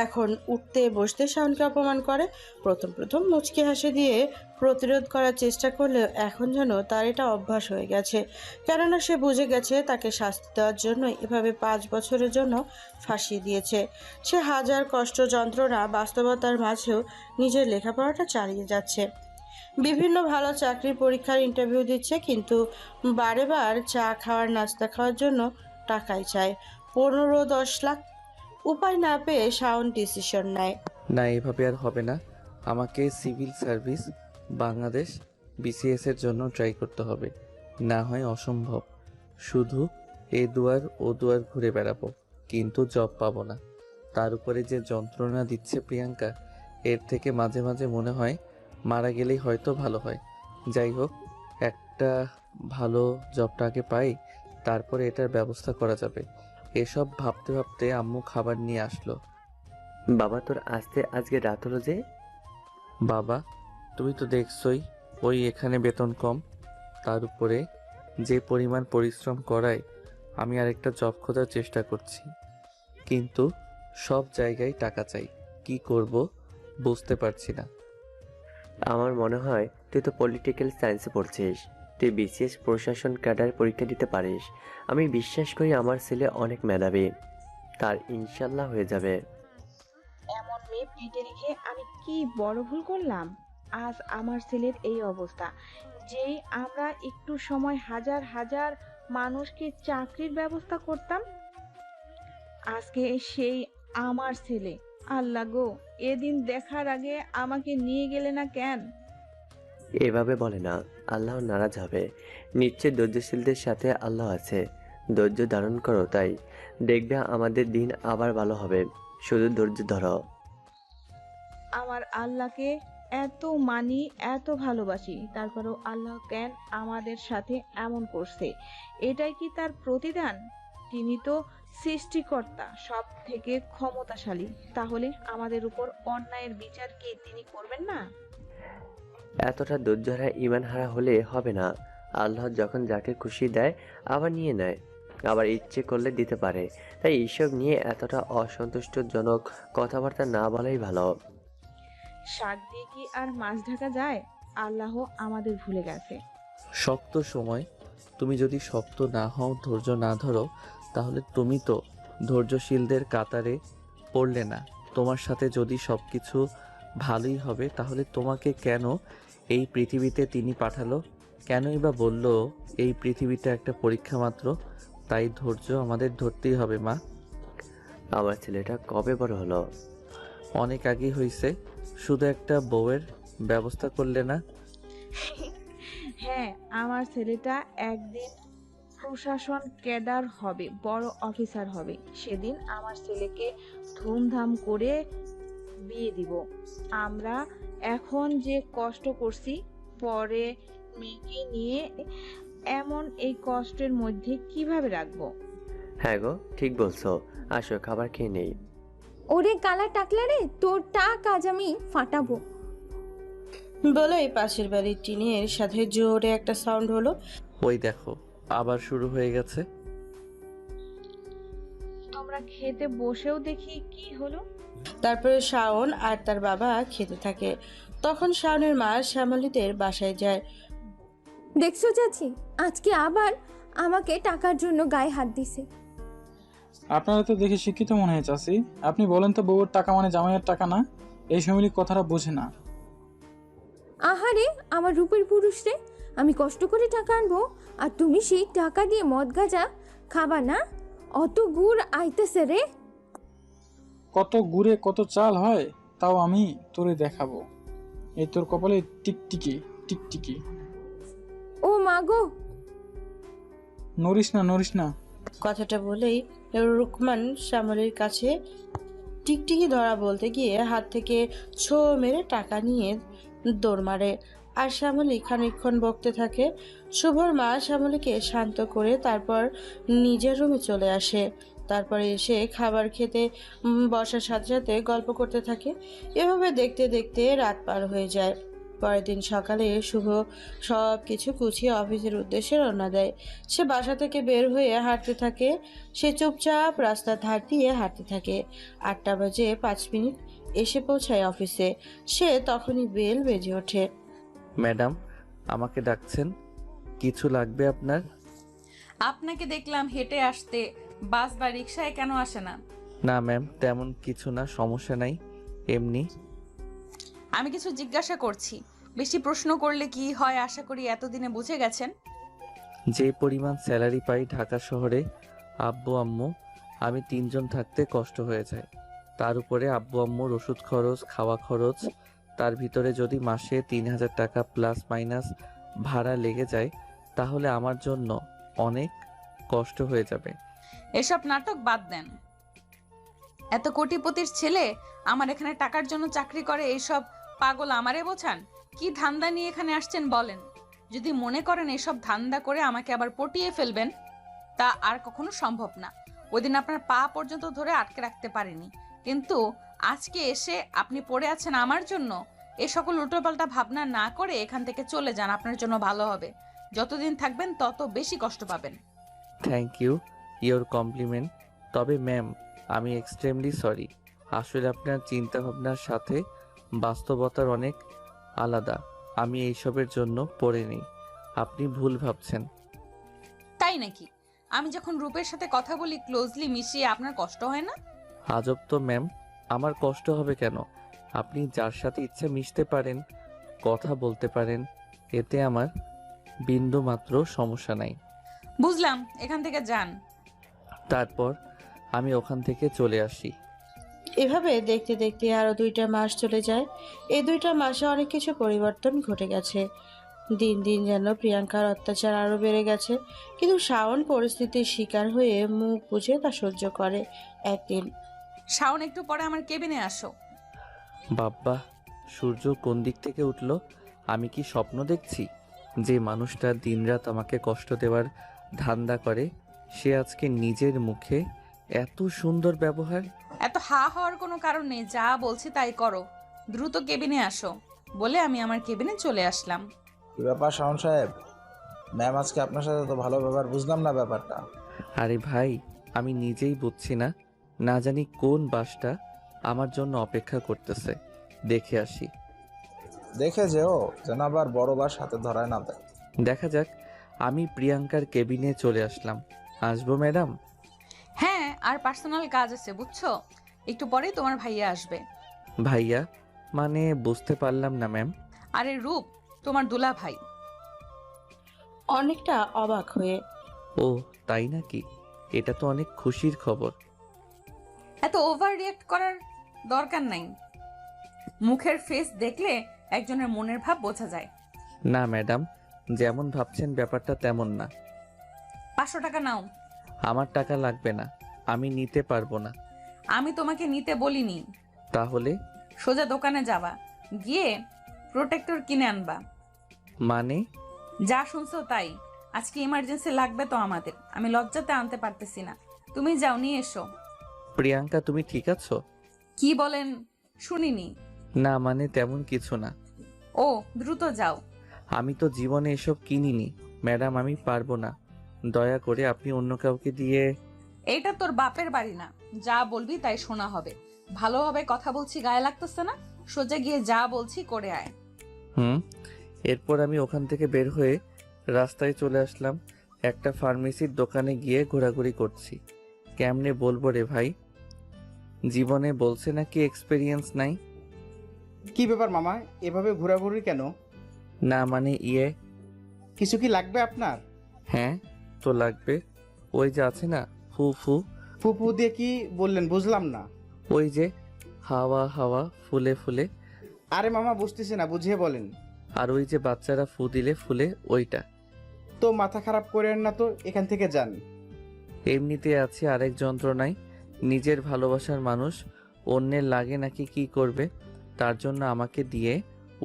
এখন উঠতে বসতে শাওনকে অপমান করে। প্রথম প্রথম মুচকি হাসি দিয়ে প্রতিরোধ করার চেষ্টা করলেও এখন যেন তার এটা অভ্যাস হয়ে গেছে। কেননা সে বুঝে গেছে তাকে শাস্তি দেওয়ার জন্য এভাবে 5 বছরের জন্য ফাঁসিয়ে দিয়েছে। সে হাজার কষ্ট যন্ত্রণা বাস্তবতার মাঝেও নিজের লেখাপড়াটা চালিয়ে যাচ্ছে। বিভিন্ন ভালো চাকরির পরীক্ষার ইন্টারভিউ দিচ্ছে, কিন্তু বারে বার চা খাওয়ার নাস্তা খাওয়ার জন্য টাকাই চায়, 15-10 লাখ। উপায় না পেয়ে শাওন ডিসিশন নেয়। না, এভাবে আর হবে না। আমাকে সিভিল সার্ভিস বাংলাদেশ বিসিএস এর জন্য ট্রাই করতে হবে। না হয় অসম্ভব, শুধু এ দুয়ার ও দুয়ার ঘুরে বেড়াবো, কিন্তু জব পাবো না। তার উপরে যে যন্ত্রণা দিচ্ছে প্রিয়াঙ্কা, এর থেকে মাঝে মাঝে মনে হয় মারা গেলেই হয়তো ভালো হয়। যাই হোক, একটা ভালো জবটাকে পাই, তারপরে এটার ব্যবস্থা করা যাবে। এসব ভাবতে ভাবতে আম্মু খাবার নিয়ে আসলো। বাবা, তোর আসতে আজকে রাত হলো যে? বাবা, তুমি তো দেখছই ওই এখানে বেতন কম, তার উপরে যে পরিমাণ পরিশ্রম করায়। আমি আরেকটা জব খোঁজার চেষ্টা করছি, কিন্তু সব জায়গায় টাকা চাই। কি করব বুঝতে পারছি না। আমার মনে হয় তুই তো পলিটিক্যাল সায়েন্সে পড়ছিস, তুই বিসিএস প্রশাসন ক্যাডার পরীক্ষা দিতে পারিস। আমি বিশ্বাস করি আমার ছেলে অনেক মেধাবী, তার ইনশাল্লাহ হয়ে যাবে। এমন মেয়ে পেটে রেখে আমি কি বড় ভুল করলাম? আজ আমার ছেলের এই অবস্থা। যেই আমরা একটু সময় হাজার হাজার মানুষকে চাকরির ব্যবস্থা করতাম, আজকে সেই আমার ছেলে। আল্লাহ গো, এদিন দেখার আগে আমাকে নিয়ে গেলে না কেন? এভাবে বলে না, আল্লাহ নারাজ হবে। নিশ্চয় ধৈর্যশীলদের সাথে আল্লাহ আছে। ধৈর্য ধারণ করো, তাই দেখবে আমাদের দিন আবার ভালো হবে। শুধু ধৈর্য ধরো। আমার আল্লাহকে এত মানি, এত ভালোবাসি, তারপরেও আল্লাহ কেন আমাদের সাথে এমন করছে? এটাই কি তার প্রতিদান? তিনি তো সৃষ্টিকর্তা, সব থেকে ক্ষমতাশালী। তাহলে আমাদের উপর অন্যায়ের বিচার কি তিনি করবেন না? এতটা ধৈর্যহারা ইমান হারা হলে হবে না। আল্লাহ যখন যাকে খুশি দেয় আবার নিয়ে নেয়, আবার ইচ্ছে করলে দিতে পারে। তাই এইসব নিয়ে এতটা অসন্তুষ্টজনক কথাবার্তা না বলাই ভালো। শাক দিয়ে কি আর মাছ ঢাকা যায়? আল্লাহ আমাদের ভুলে গেছে। শক্ত সময় তুমি যদি শক্ত না হও, ধৈর্য না ধরো, তাহলে তুমি তো ধৈর্যশীলদের কাতারে পড়লে না। তোমার সাথে যদি সব কিছু ভালোই হবে, তাহলে তোমাকে কেন এই পৃথিবীতে তিনি পাঠালো? কেনই বা বলল এই পৃথিবীটা একটা পরীক্ষা মাত্র? তাই ধৈর্য আমাদের ধরতেই হবে মা। আমার ছেলেটা কবে বড় হলো? অনেক আগেই হয়েছে, শুধু একটা বউয়ের ব্যবস্থা করলে না? হ্যাঁ, আমার ছেলেটা একদিন প্রশাসন ক্যাডার হবে, বড় অফিসার হবে। সেদিন আমার ছেলেকে ধুমধাম করে বিয়ে দিব। আমরা এখন যে কষ্ট করছি, পরে মেয়েকে নিয়ে এমন এই কষ্টের মধ্যে কিভাবে রাখবো? হ্যাঁ গো, ঠিক বলছো। আসো খাবার খেয়ে নেই। ওরে কালা টাকলা রে, তোর টাক আজ আমি ফাটাবো। বলেই পাশের বাড়ির টিনের সাথে জোরে একটা সাউন্ড হলো। ওই দেখো, আবার শুরু হয়ে গেছে। তোমরা খেতে বসেও দেখি কি হলো। তারপরে শাওন আর তার বাবা খেতে থাকে। তখন শাওনের মা শ্যামলীদের বাসায় যায়। দেখছো চাচি, আজকে আবার আমাকে টাকার জন্য গায়ে হাত দিছে। আপনারা তো দেখে শিক্ষিত মনে হয় চাচি। আপনি বলেন তো, বউয়ের টাকা মানে জামাইয়ের টাকা না? এই ফ্যামিলি কথাটা বোঝে না। আহারে আমার রূপের পুরুষ রে, আমি কষ্ট করে টাকা আনবো আর তুমি সেই টাকা দিয়ে মদ গাঁজা খাবা না? অত গুড় আইতেছে রে। কত গুড়ে কত চাল হয় তাও আমি তোরে দেখাবো। এই তোর কপালে টিকটিকি টিকটিকি। ও মা গো, নড়িস না, নড়িস না। কথাটা বলেই রুকমান শ্যামলীর কাছে টিকটিকি ধরা বলতে গিয়ে হাত থেকে ছো মেরে টাকা নিয়ে দৌড় মারে। আর শ্যামলী খানিকক্ষণ বকতে থাকে। শুভর মা শ্যামলীকে শান্ত করে তারপর নিজের রুমে চলে আসে। তারপরে এসে খাবার খেতে বসার সাথে সাথে গল্প করতে থাকে। এভাবে দেখতে দেখতে রাত পার হয়ে যায়। পরের দিন সকালে শুভ সব কিছু গুছিয়ে অফিসের উদ্দেশ্যে রওনা দেয়। সে বাসা থেকে বের হয়ে হাঁটতে থাকে। সে চুপচাপ রাস্তার ধার দিয়ে হাঁটতে থাকে। 8টা বাজে 5 মিনিট এসে পৌঁছায় অফিসে। সে তখনই বেল বেজে ওঠে। ম্যাডাম, আমাকে ডাকছেন? কিছু লাগবে আপনার? আপনাকে দেখলাম হেঁটে আসতে, বাস বা রিক্সায় কেন আসে না? না ম্যাম, তেমন কিছু না, সমস্যা নাই, এমনি। আমি কিছু জিজ্ঞাসা করছি, বেশি প্রশ্ন করলে কি হয় আশা করি এতদিনে বুঝে গেছেন। যে পরিমাণ স্যালারি পাই ঢাকা শহরে, আব্বু আম্মু আমি 3 জন থাকতে কষ্ট হয়ে যায়। তার উপরে আব্বু আম্মুর ওষুধ খরচ, খাওয়া খরচ, তার ভিতরে যদি মাসে 3000 টাকা প্লাস মাইনাস ভাড়া লেগে যায় তাহলে আমার জন্য অনেক কষ্ট হয়ে যাবে। এসব নাটক বাদ দেন। এত কোটিপতির ছেলে আমার এখানে টাকার জন্য চাকরি করে, এইসব পাগল আমারে বোঝান? কি ধান্দা নিয়ে এখানে আসছেন বলেন? যদি মনে করেন এসব ধান্দা করে আমাকে আবার পটিয়ে ফেলবেন, তা আর কখনো সম্ভব না। ওইদিন আপনার পা পর্যন্ত ধরে আটকে রাখতে পারিনি, কিন্তু আজকে এসে আপনি পড়ে আছেন আমার জন্য। এ সকল উল্টোপাল্টা ভাবনা না করে এখান থেকে চলে যান, আপনার জন্য ভালো হবে। যতদিন থাকবেন তত বেশি কষ্ট পাবেন। Thank you your compliment. তবে ম্যাম, আমি এক্সট্রিমলি সরি। আসলে আপনার চিন্তাভাবনার সাথে বাস্তবতার অনেক আলাদা। আমি এইসবের জন্য পড়ে নেই, আপনি ভুল ভাবছেন। তাই নাকি? আমি যখন রূপের সাথে কথা বলি ক্লোজলি মিশিয়ে, আপনার কষ্ট হয় না? আজব তো ম্যাম, আমার কষ্ট হবে কেন? আপনি যার সাথে ইচ্ছে মিশতে পারেন, কথা বলতে পারেন, এতে আমার বিন্দু মাত্র সমস্যা নাই। বুঝলাম, এখান থেকে যান। তারপর আমি ওখান থেকে চলে আসি। এভাবে দেখতে দেখতে আরো 2টা মাস চলে যায়। এই 2টা মাসে অনেক কিছু পরিবর্তন ঘটে গেছে। দিন দিন যেন প্রিয়াঙ্কার অত্যাচার আরো বেড়ে গেছে। কিন্তু শাওন পরিস্থিতির শিকার হয়ে মুখ বুজে তা সহ্য করে। একদিন শাওন, একটু পরে আমার কেবিনে আসো। বাব্বা, সূর্য কোন দিক থেকে উঠলো? আমি কি স্বপ্ন দেখছি? যে মানুষটা দিনরাত আমাকে কষ্ট দেওয়ার ধান্দা করে, সে আজকে নিজের মুখে এত সুন্দর ব্যবহার। এত হা হওয়ার কোনো কারণ নেই, যা বলছি তাই করো। দ্রুত কেবিনে আসো বলে আমি আমার কেবিনে চলে আসলাম। কি ব্যাপার শাওন সাহেব? ম্যাম আজকে আপনার সাথে তো ভালো ব্যাপার, বুঝলাম না ব্যাপারটা। আরে ভাই, আমি নিজেই বুঝছি না, না জানি কোন বাসটা আমার জন্য অপেক্ষা করতেছে। দেখে আসি। দেখে যেও যেন আবার বড় বাস হাতে ধরায় না দেয়। দেখা যাক। আমি প্রিয়াঙ্কার কেবিনে চলে আসলাম। আসবো ম্যাডাম? হ্যাঁ, আর পার্সোনাল কাজ আছে বুঝছো, একটু পরেই তোমার ভাইয়া আসবে। ভাইয়া মানে? বুঝতে পারলাম না ম্যাম। আরে রূপ, তোমার দুলা ভাই। অনেকটা অবাক হয়ে, ও তাই নাকি? এটা তো অনেক খুশির খবর। এত ওভার রিয়েক্ট করার দরকার নাই। মুখের ফেস দেখলে একজনের মনের ভাব বোঝা যায়। না ম্যাডাম, যেমন ভাবছেন ব্যাপারটা তেমন না। 500 টাকা নাও। আমার টাকা লাগবে না, আমি নিতে পারবো না। আমি তোমাকে নিতে বলিনি। তাহলে? সোজা দোকানে যাবা, গিয়ে প্রোটেক্টর কিনে আনবা। মানে? যা শুনছো তাই। আজকে ইমার্জেন্সি লাগবে তো আমাদের, আমি লজ্জাতে আনতে পারতেছি না। তুমি যাও, নিয়ে এসো। প্রিয়াঙ্কা, তুমি ঠিক আছো? কি বলেন শুনিনি? না মানে তেমন কিছু না। ও, দ্রুত যাও। আমি তো জীবনে এসব কিনিনি ম্যাডাম, আমি পারবো না। দয়া করে আপনি অন্য কাউকে দিয়ে। এইটা তোর বাপের বাড়ি না, যা বলবি তাই শোনা হবে। ভালোভাবে কথা বলছি, গায়ে লাগতেছে না? সোজা গিয়ে যা বলছি করে আয়। এরপর আমি ওখান থেকে বের হয়ে রাস্তায় চলে আসলাম। একটা ফার্মেসির দোকানে গিয়ে ঘোরাঘুরি করছি। কেমনে বলবো রে ভাই, জীবনে বলছে নাকি এক্সপেরিয়েন্স নাই। কি ব্যাপার মামা, এভাবে ঘোরাঘুরি কেন? না মানে কিছু কি লাগবে আপনার? হ্যাঁ তো লাগবে। ওই যে আছে না ফু ফু, ফুপু দিয়ে কি বললেন বুঝলাম না। ওই যে হাওয়া হাওয়া ফুলে ফুলে। আরে মামা বুঝতেছি না, বুঝিয়ে বলেন। আর ওই যে বাচ্চারা ফু দিলে ফুলে ওইটা। তো মাথা খারাপ করেন না তো, এখান থেকে যান। এমনিতে আছে আরেক যন্ত্রণায়। নিজের ভালোবাসার মানুষ অন্যের লাগে নাকি কি করবে, তার জন্য আমাকে দিয়ে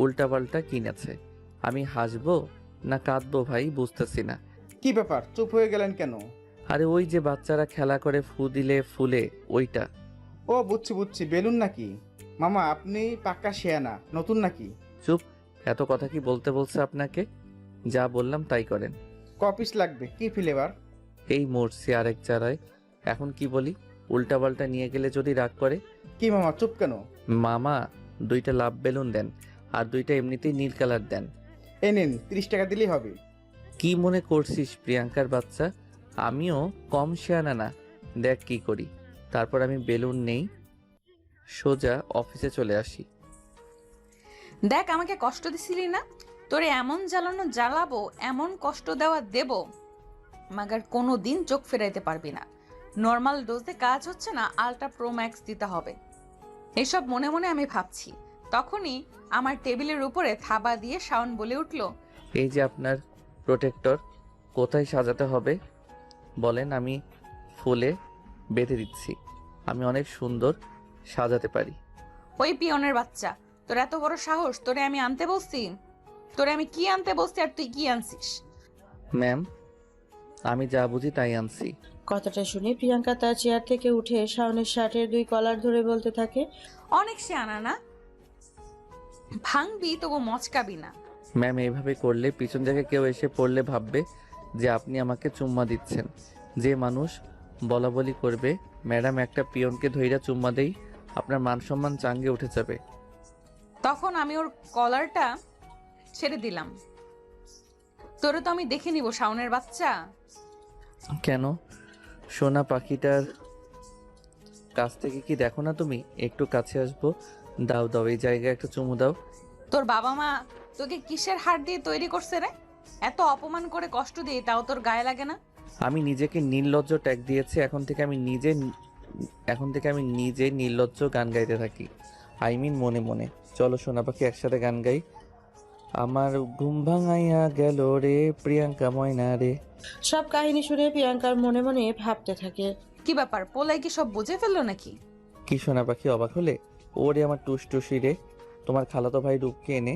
উল্টাপাল্টা কিনেছে। আমি হাসবো না কাঁদবো ভাই বুঝতেছি না। কি ব্যাপার, চুপ হয়ে গেলেন কেন? আরে ওই যে বাচ্চারা খেলা করে ফু দিলে ফুলে ওইটা। ও বুঝছি বুঝছি, বেলুন নাকি? মামা আপনি পাক্কা শেয়ানা, নতুন নাকি? চুপ, এত কথা কি বলতে বলছে আপনাকে? যা বললাম তাই করেন। কপিস লাগবে, কি ফ্লেভার? এই মরছি আরেক চারায়। এখন কি বলি? উল্টাপাল্টা নিয়ে গেলে যদি রাগ করে। কি মামা চুপ কেন? মামা 2টা লাভ বেলুন দেন, আর 2টা এমনিতেই নীল কালার দেন। এ নেন, 30 টাকা দিলেই হবে। কি মনে করছিস প্রিয়াঙ্কার বাচ্চা? আমিও কম শেয়ানা না, দেখ কি করি। তারপর আমি বেলুন নেই, সোজা অফিসে চলে আসি। দেখ আমাকে কষ্ট দিছিলি না, তোরে এমন জ্বালানো জ্বালাবো, এমন কষ্ট দেওয়া দেব, মাগার কোনো দিন চোখ ফেরাইতে পারবি না। নর্মাল ডোজে কাজ হচ্ছে না, আলট্রা প্রো ম্যাক্স দিতে হবে। এসব মনে মনে আমি ভাবছি, তখনই আমার টেবিলের উপরে থাবা দিয়ে শাওন বলে উঠল, এই যে আপনার প্রোটেক্টর, কোথায় সাজাতে হবে বলেন, আমি ফুলে বেঁধে দিচ্ছি। আমি অনেক সুন্দর সাজাতে পারি। ওই পিয়নের বাচ্চা, তোর এত বড় সাহস! তোরে আমি আনতে বলছি? তোরে আমি কি আনতে বলছি আর তুই কি আনছিস? ম্যাম, আমি যা বুঝি তাই আনছি। কথাটা শুনে প্রিয়াঙ্কা তার চেয়ার থেকে উঠে শাওনের শার্টের 2 কলার ধরে বলতে থাকে, অনেক সে আনা না, ভাঙবি তবু মচকাবি না। ম্যাম, এইভাবে করলে পিছন থেকে কেউ এসে পড়লে ভাববে যে আপনি আমাকে চুম্মা দিচ্ছেন। যে মানুষ বলা বলি করবে ম্যাডাম একটা পিয়নকে ধইরা চুম্মা দেই, আপনার মান সম্মান চাঙ্গে উঠে যাবে। তখন আমি ওর কলারটা ছেড়ে দিলাম। তোরে তো আমি দেখে নিব শাওনের বাচ্চা। কেন? সোনা পাখিটার কাছ থেকে কি দেখো না তুমি? একটু কাছে আসবো, দাও দাও, এই জায়গায় একটা চুমু দাও। তোর বাবা মা তোকে কিসের হাড় দিয়ে তৈরি করছে রে? এত অপমান করে কষ্ট দিয়ে তাও তোর গায়ে লাগে না? আমি নিজেকে নির্লজ্জ ট্যাগ দিয়েছি। এখন থেকে আমি নিজে নির্লজ্জ গান গাইতে থাকি। আই মিন মনে মনে। চলো সোনা পাখি একসাথে গান গাই। আমার ঘুম ভাঙাইয়া গেল রে প্রিয়াঙ্কা ময়না রে। সব কাহিনী শুনে প্রিয়াঙ্কার মনে মনে ভাবতে থাকে, কি ব্যাপার, পোলাই কি সব বুঝে ফেললো নাকি? কি সোনা পাখি অবাক হলে? ওরে আমার টুসটুসি রে, তোমার খালাতো ভাই রূপকে এনে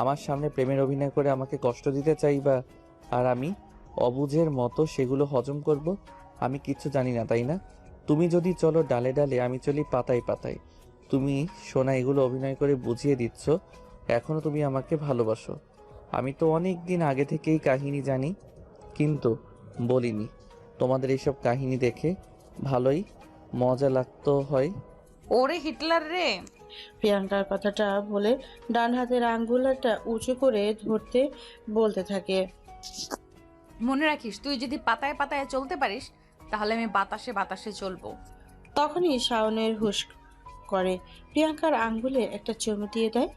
আমার সামনে প্রেমের অভিনয় করে আমাকে কষ্ট দিতে চাইবা, আর আমি অবুঝের মতো সেগুলো হজম করব? আমি কিচ্ছু জানি না, তাই না? তুমি যদি চলো ডালে ডালে, আমি চলি পাতায় পাতায়। তুমি সোনা এগুলো অভিনয় করে বুঝিয়ে দিচ্ছ এখনো তুমি আমাকে ভালোবাসো। আমি তো অনেক দিন আগে থেকেই কাহিনী জানি, কিন্তু বলিনি। তোমাদের এইসব কাহিনী দেখে ভালোই মজা লাগতো হয়। ওরে হিটলার রে! প্রিয়াঙ্কার কথাটা বলে ডান হাতের আঙ্গুলটা উঁচু করে ধরতে বলতে থাকে, মনে রাখিস, তুই যদি পাতায় পাতায় চলতে পারিস তাহলে আমি বাতাসে বাতাসে চলবো। তখনই শাওনের হুশ করে প্রিয়াঙ্কার আঙ্গুলে একটা চুমু দিয়ে দেয়।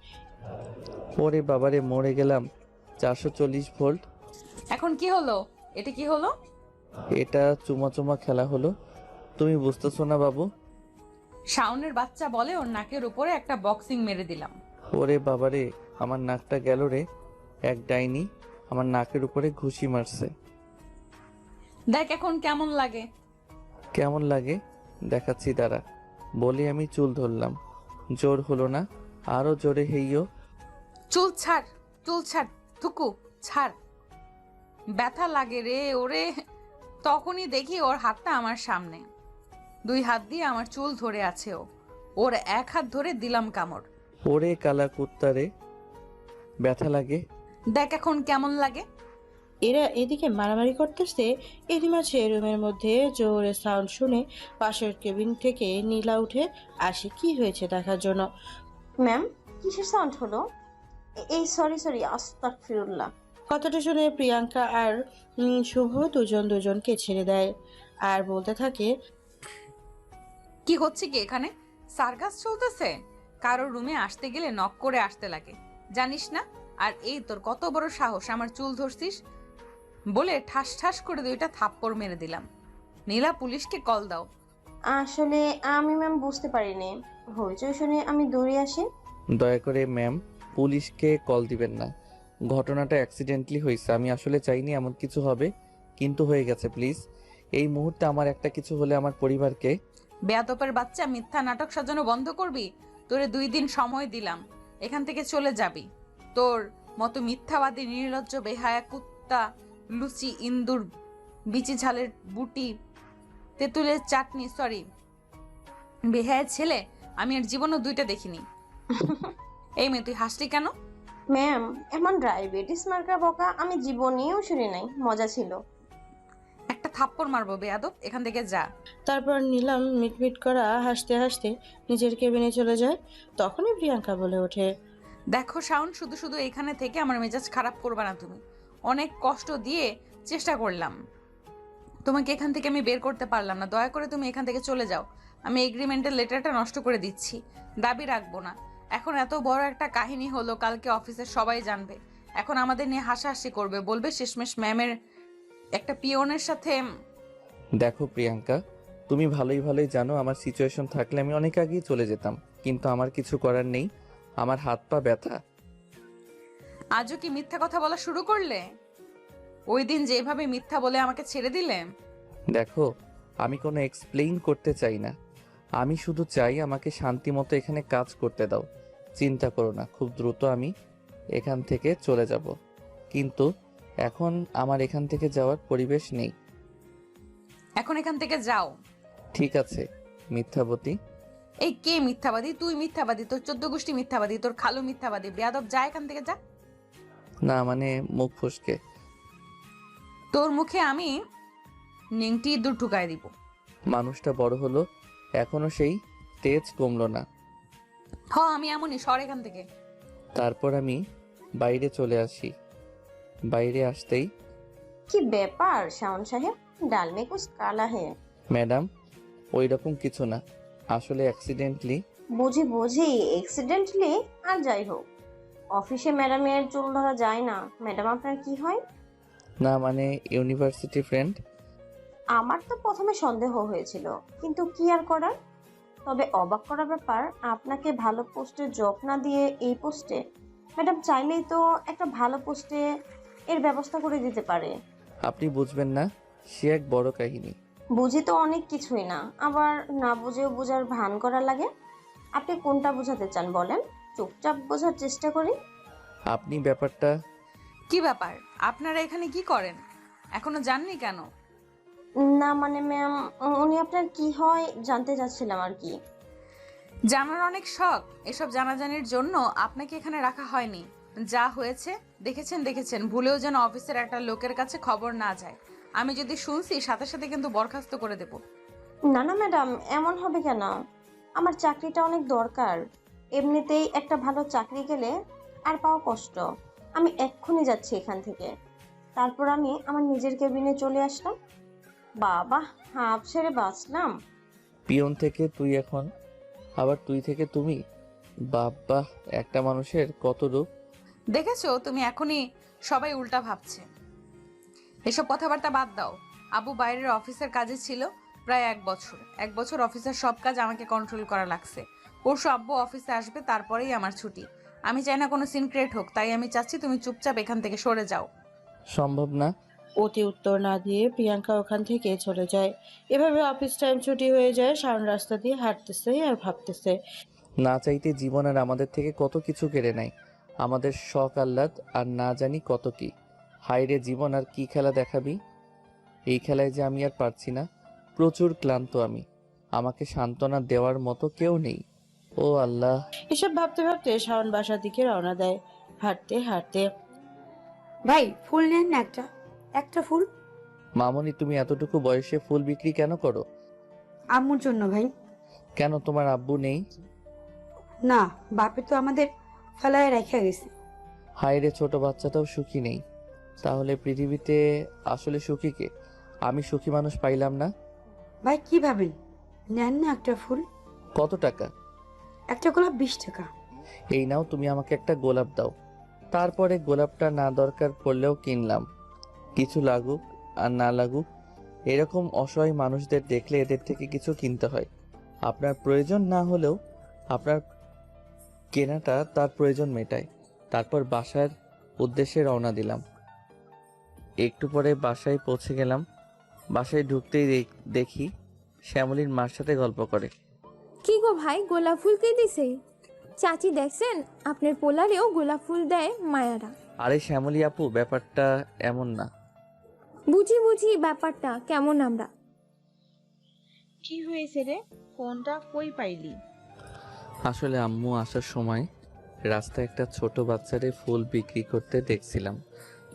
ওরে বাবারে, মরে গেলাম। 440 ভোল্ট। এখন কি হলো? এটা কি হলো? এটা চুমা চুমা খেলা হলো। তুমি বুঝতেছো না বাবু? শাওনের বাচ্চা বলে ওর নাকের উপরে একটা বক্সিং মেরে দিলাম। ওরে বাবারে, আমার নাকটা গেল রে। এক ডাইনি আমার নাকের উপরে ঘুষি মারছে। দেখ এখন কেমন লাগে। কেমন লাগে দেখাচ্ছি দাঁড়া। বলে আমি চুল ধরলাম। জোর হলো না, আরো জোরে হেইও। চুল ছাড়, চুল ছাড়, থুকু ছাড়, ব্যথা লাগে রে ওরে। তখনই দেখি ওর হাতটা আমার সামনে, 2 হাত দিয়ে আমার চুল ধরে আছে ও। ওর 1 হাত ধরে দিলাম কামড়। ওরে কালা কুত্তা রে, ব্যথা লাগে। দেখ এখন কেমন লাগে। এরা এদিকে মারামারি করতেছে, এরই মাঝে রুমের মধ্যে জোরে সাউন্ড শুনে পাশের কেবিন থেকে নীলা উঠে আসে কি হয়েছে দেখার জন্য। ম্যাম, কিসের সাউন্ড হলো? এই সরি আস্তাগফিরুল্লাহ। কথাটা শুনে প্রিয়াঙ্কা আর শুভ দুজনকে ছেড়ে দেয় আর বলতে থাকে, কি হচ্ছে কি এখানে? সার্কাস চলতেছে? কারো রুমে আসতে গেলে নক করে আসতে লাগে, জানিস না? আর এই তোর কত বড় সাহস আমার চুল ধরছিস? বলে ঠাস ঠাস করে 2টা থাপ্পড় মেরে দিলাম। নীলা, পুলিশকে কল দাও। আসলে আমি ম্যাম বুঝতে পারিনি, হইচই শুনে আমি দৌড়ে আসি। দয়া করে ম্যাম, পুলিশকে কল দিবেন না। ঘটনাটা অ্যাক্সিডেন্টলি হয়েছে, আমি আসলে চাইনি এমন কিছু হবে, কিন্তু হয়ে গেছে। প্লিজ, এই মুহূর্তে আমার একটা কিছু হলে আমার পরিবারকে। বেয়াদপের বাচ্চা, মিথ্যা নাটক সাজানো বন্ধ করবি? তোরে 2 দিন সময় দিলাম, এখান থেকে চলে যাবি। তোর মতো মিথ্যাবাদী, নির্লজ্জ, বেহায়া, কুত্তা, লুচি, ইন্দুর, বিচি ঝালের বুটি, তেঁতুলের চাটনি, সরি, বেহায়া ছেলে আমি আর জীবনও 2টা দেখিনি। এই মেয়ে, তুই হাসলি কেন? ম্যাম, এমন ডায়াবেটিস মার্কা বকা আমি জীবনেও শুনি নাই, মজা ছিল। একটা থাপ্পড় মারবো বেয়াদব, এখান থেকে যা। তারপর নিলাম মিটমিট করা হাসতে হাসতে নিজের কেবিনে চলে যায়। তখনই প্রিয়াঙ্কা বলে ওঠে, দেখো শাওন, শুধু শুধু এখানে থেকে আমার মেজাজ খারাপ করবা না তুমি। অনেক কষ্ট দিয়ে চেষ্টা করলাম, তোমাকে এখান থেকে আমি বের করতে পারলাম না। দয়া করে তুমি এখান থেকে চলে যাও। আমি এগ্রিমেন্টের লেটারটা নষ্ট করে দিচ্ছি, দাবি রাখবো না। এখন এত বড় একটা কাহিনী হলো, কালকে অফিসের সবাই জানবে। এখন আমাদের নিয়ে হাসাহাসি করবে, বলবে শেষমেশ ম্যামের একটা পিওনের সাথে। দেখো প্রিয়াঙ্কা, তুমি ভালোই ভালোই জানো আমার সিচুয়েশন থাকলে আমি অনেক আগেই চলে যেতাম, কিন্তু আমার কিছু করার নেই, আমার হাত পা ব্যথা। আজও কি মিথ্যা কথা বলা শুরু করলে? ওই দিন যেভাবে মিথ্যা বলে আমাকে ছেড়ে দিলে। দেখো, আমি কোনো এক্সপ্লেইন করতে চাই না, আমি শুধু চাই আমাকে শান্তি মতো এখানে কাজ করতে দাও। চিন্তা করো না, খুব দ্রুত আমি এখান থেকে চলে যাব, কিন্তু এখন আমার এখান থেকে যাওয়ার পরিবেশ নেই। এখন এখান থেকে যাও। ঠিক আছে মিথ্যাবতী। এই কে মিথ্যাবাদী? তুই মিথ্যাবাদী, তোর 14 গোষ্ঠী মিথ্যাবাদী, তোর খালু মিথ্যাবাদী। বেয়াদব, যা এখান থেকে যা। না মানে মুখ ফসকে। তোর মুখে আমি নিংটি ইঁদুর ঢুকাই দিব। মানুষটা বড় হলো, এখনো সেই তেজ কমলো না। আমি এমনই, সর এখান থেকে। তারপর আমি বাইরে চলে আসি। বাইরে আসতেই, কি ব্যাপার শাওন সাহেব, ডাল মে কুছ কালা হে। ম্যাডাম ওই রকম কিছু না, আসলে অ্যাক্সিডেন্টলি। বুঝি বুঝি, এক্সিডেন্টলি। আর যাই হোক, অফিসে ম্যাডামের চুল ধরা যায় না। ম্যাডাম আপনার কি হয়? না মানে ইউনিভার্সিটি ফ্রেন্ড। আমার তো প্রথমে সন্দেহ হয়েছিল, কিন্তু কি আর করার। তবে অবাক করার ব্যাপার, আপনাকে ভালো পোস্টে জব না দিয়ে এই পোস্টে, ম্যাডাম চাইলেই তো একটা ভালো পোস্টে এর ব্যবস্থা করে দিতে পারে। আপনি বুঝবেন না, সে এক বড় কাহিনী। বুঝি তো অনেক কিছুই না, আবার না বুঝেও বোঝার ভান করা লাগে। আপনি কোনটা বোঝাতে চান বলেন, চুপচাপ বোঝার চেষ্টা করি। আপনি ব্যাপারটা। কি ব্যাপার? আপনারা এখানে কি করেন? এখনো জাননি কেন? না মানে ম্যাম, উনি আপনার কি হয় জানতে চাচ্ছিলাম আর কি। জানার অনেক শখ, এসব জানাজানির জন্য আপনাকে এখানে রাখা হয়নি। যা হয়েছে দেখেছেন, ভুলেও যেন অফিসের একটা লোকের কাছে খবর না যায়। আমি যদি শুনছি, সাথে সাথে কিন্তু বরখাস্ত করে দেব। না না ম্যাডাম, এমন হবে কেন? আমার চাকরিটা অনেক দরকার। এমনিতেই একটা ভালো চাকরি গেলে আর পাওয়া কষ্ট। আমি এক্ষুনি যাচ্ছি এখান থেকে। তারপর আমি আমার নিজের কেবিনে চলে আসলাম। বাবা, হাঁপ ছেড়ে বাঁচলাম। পিয়ন থেকে তুই এখন, আবার তুই থেকে তুমি। বাবা, একটা মানুষের কত রূপ। দেখেছো, তুমি এখনই সবাই উল্টা ভাবছে। এসব কথাবার্তা বাদ দাও। আবু বাইরের অফিসের কাজে ছিল প্রায় 1 বছর অফিসের সব কাজ আমাকে কন্ট্রোল করা লাগছে। পরশু আব্বু অফিসে আসবে, তারপরেই আমার ছুটি। আমি চাই না কোনো সিন ক্রিয়েট হোক, তাই আমি চাচ্ছি তুমি চুপচাপ এখান থেকে সরে যাও। সম্ভব না। অতি উত্তর না দিয়ে প্রিয়াঙ্কা ওখান থেকে চলে যায়। এভাবে অফিস টাইম ছুটি হয়ে যায়। শাওন রাস্তা দিয়ে হাঁটতেছে আর ভাবতেছে, না চাইতে জীবন আর আমাদের থেকে কত কিছু কেড়ে নেয়, আমাদের শখ আহ্লাদ, আর না জানি কত কি। হায়রে জীবন, আর কি খেলা দেখাবি? এই খেলায় যে আমি আর পারছি না, প্রচুর ক্লান্ত আমি, আমাকে সান্ত্বনা দেওয়ার মতো কেউ নেই। ও আল্লাহ। এসব ভাবতে ভাবতে শাওন বাসার দিকে রওনা দেয়। হাঁটতে হাঁটতে, ভাই ফুল নেন না একটা ফুল। মামনি, তুমি এতটুকু বয়সে ফুল বিক্রি কেন করো? আম্মুর জন্য ভাই। কেন, তোমার আব্বু নেই? না, বাপে তো আমাদের ফেলায় রেখে গেছে। হায়রে, ছোট বাচ্চাটাও সুখী নেই। তাহলে পৃথিবীতে আসলে সুখী কে? আমি সুখী মানুষ পাইলাম না। ভাই কি ভাবেন? নেন না একটা ফুল। কত টাকা? একটা গোলাপ 20 টাকা। এই নাও, তুমি আমাকে একটা গোলাপ দাও। তারপরে গোলাপটা না দরকার পড়লেও কিনলাম। কিছু লাগুক আর না লাগুক, এরকম অসহায় মানুষদের দেখলে এদের থেকে কিছু কিনতে হয়। আপনার প্রয়োজন না হলেও আপনার কেনাটা তার প্রয়োজন মেটায়। তারপর বাসার উদ্দেশ্যে রওনা দিলাম। একটু পরে বাসায় পৌঁছে গেলাম। বাসায় ঢুকতেই দেখি শ্যামলীর মার সাথে গল্প করে। কি গো ভাই, গোলাপ ফুল কে দিছে? চাচি দেখছেন আপনার পোলারেও গোলাপ ফুল দেয় মায়ারা। আরে শ্যামলী আপু, ব্যাপারটা এমন না। বুঝি বুঝি ব্যাপারটা কেমন আমরা। কি হয়েছে রে? ফোনটা কই পাইলি? আসলে আম্মু আসার সময় রাস্তায় একটা ছোট বাচ্চারে ফুল বিক্রি করতে দেখছিলাম,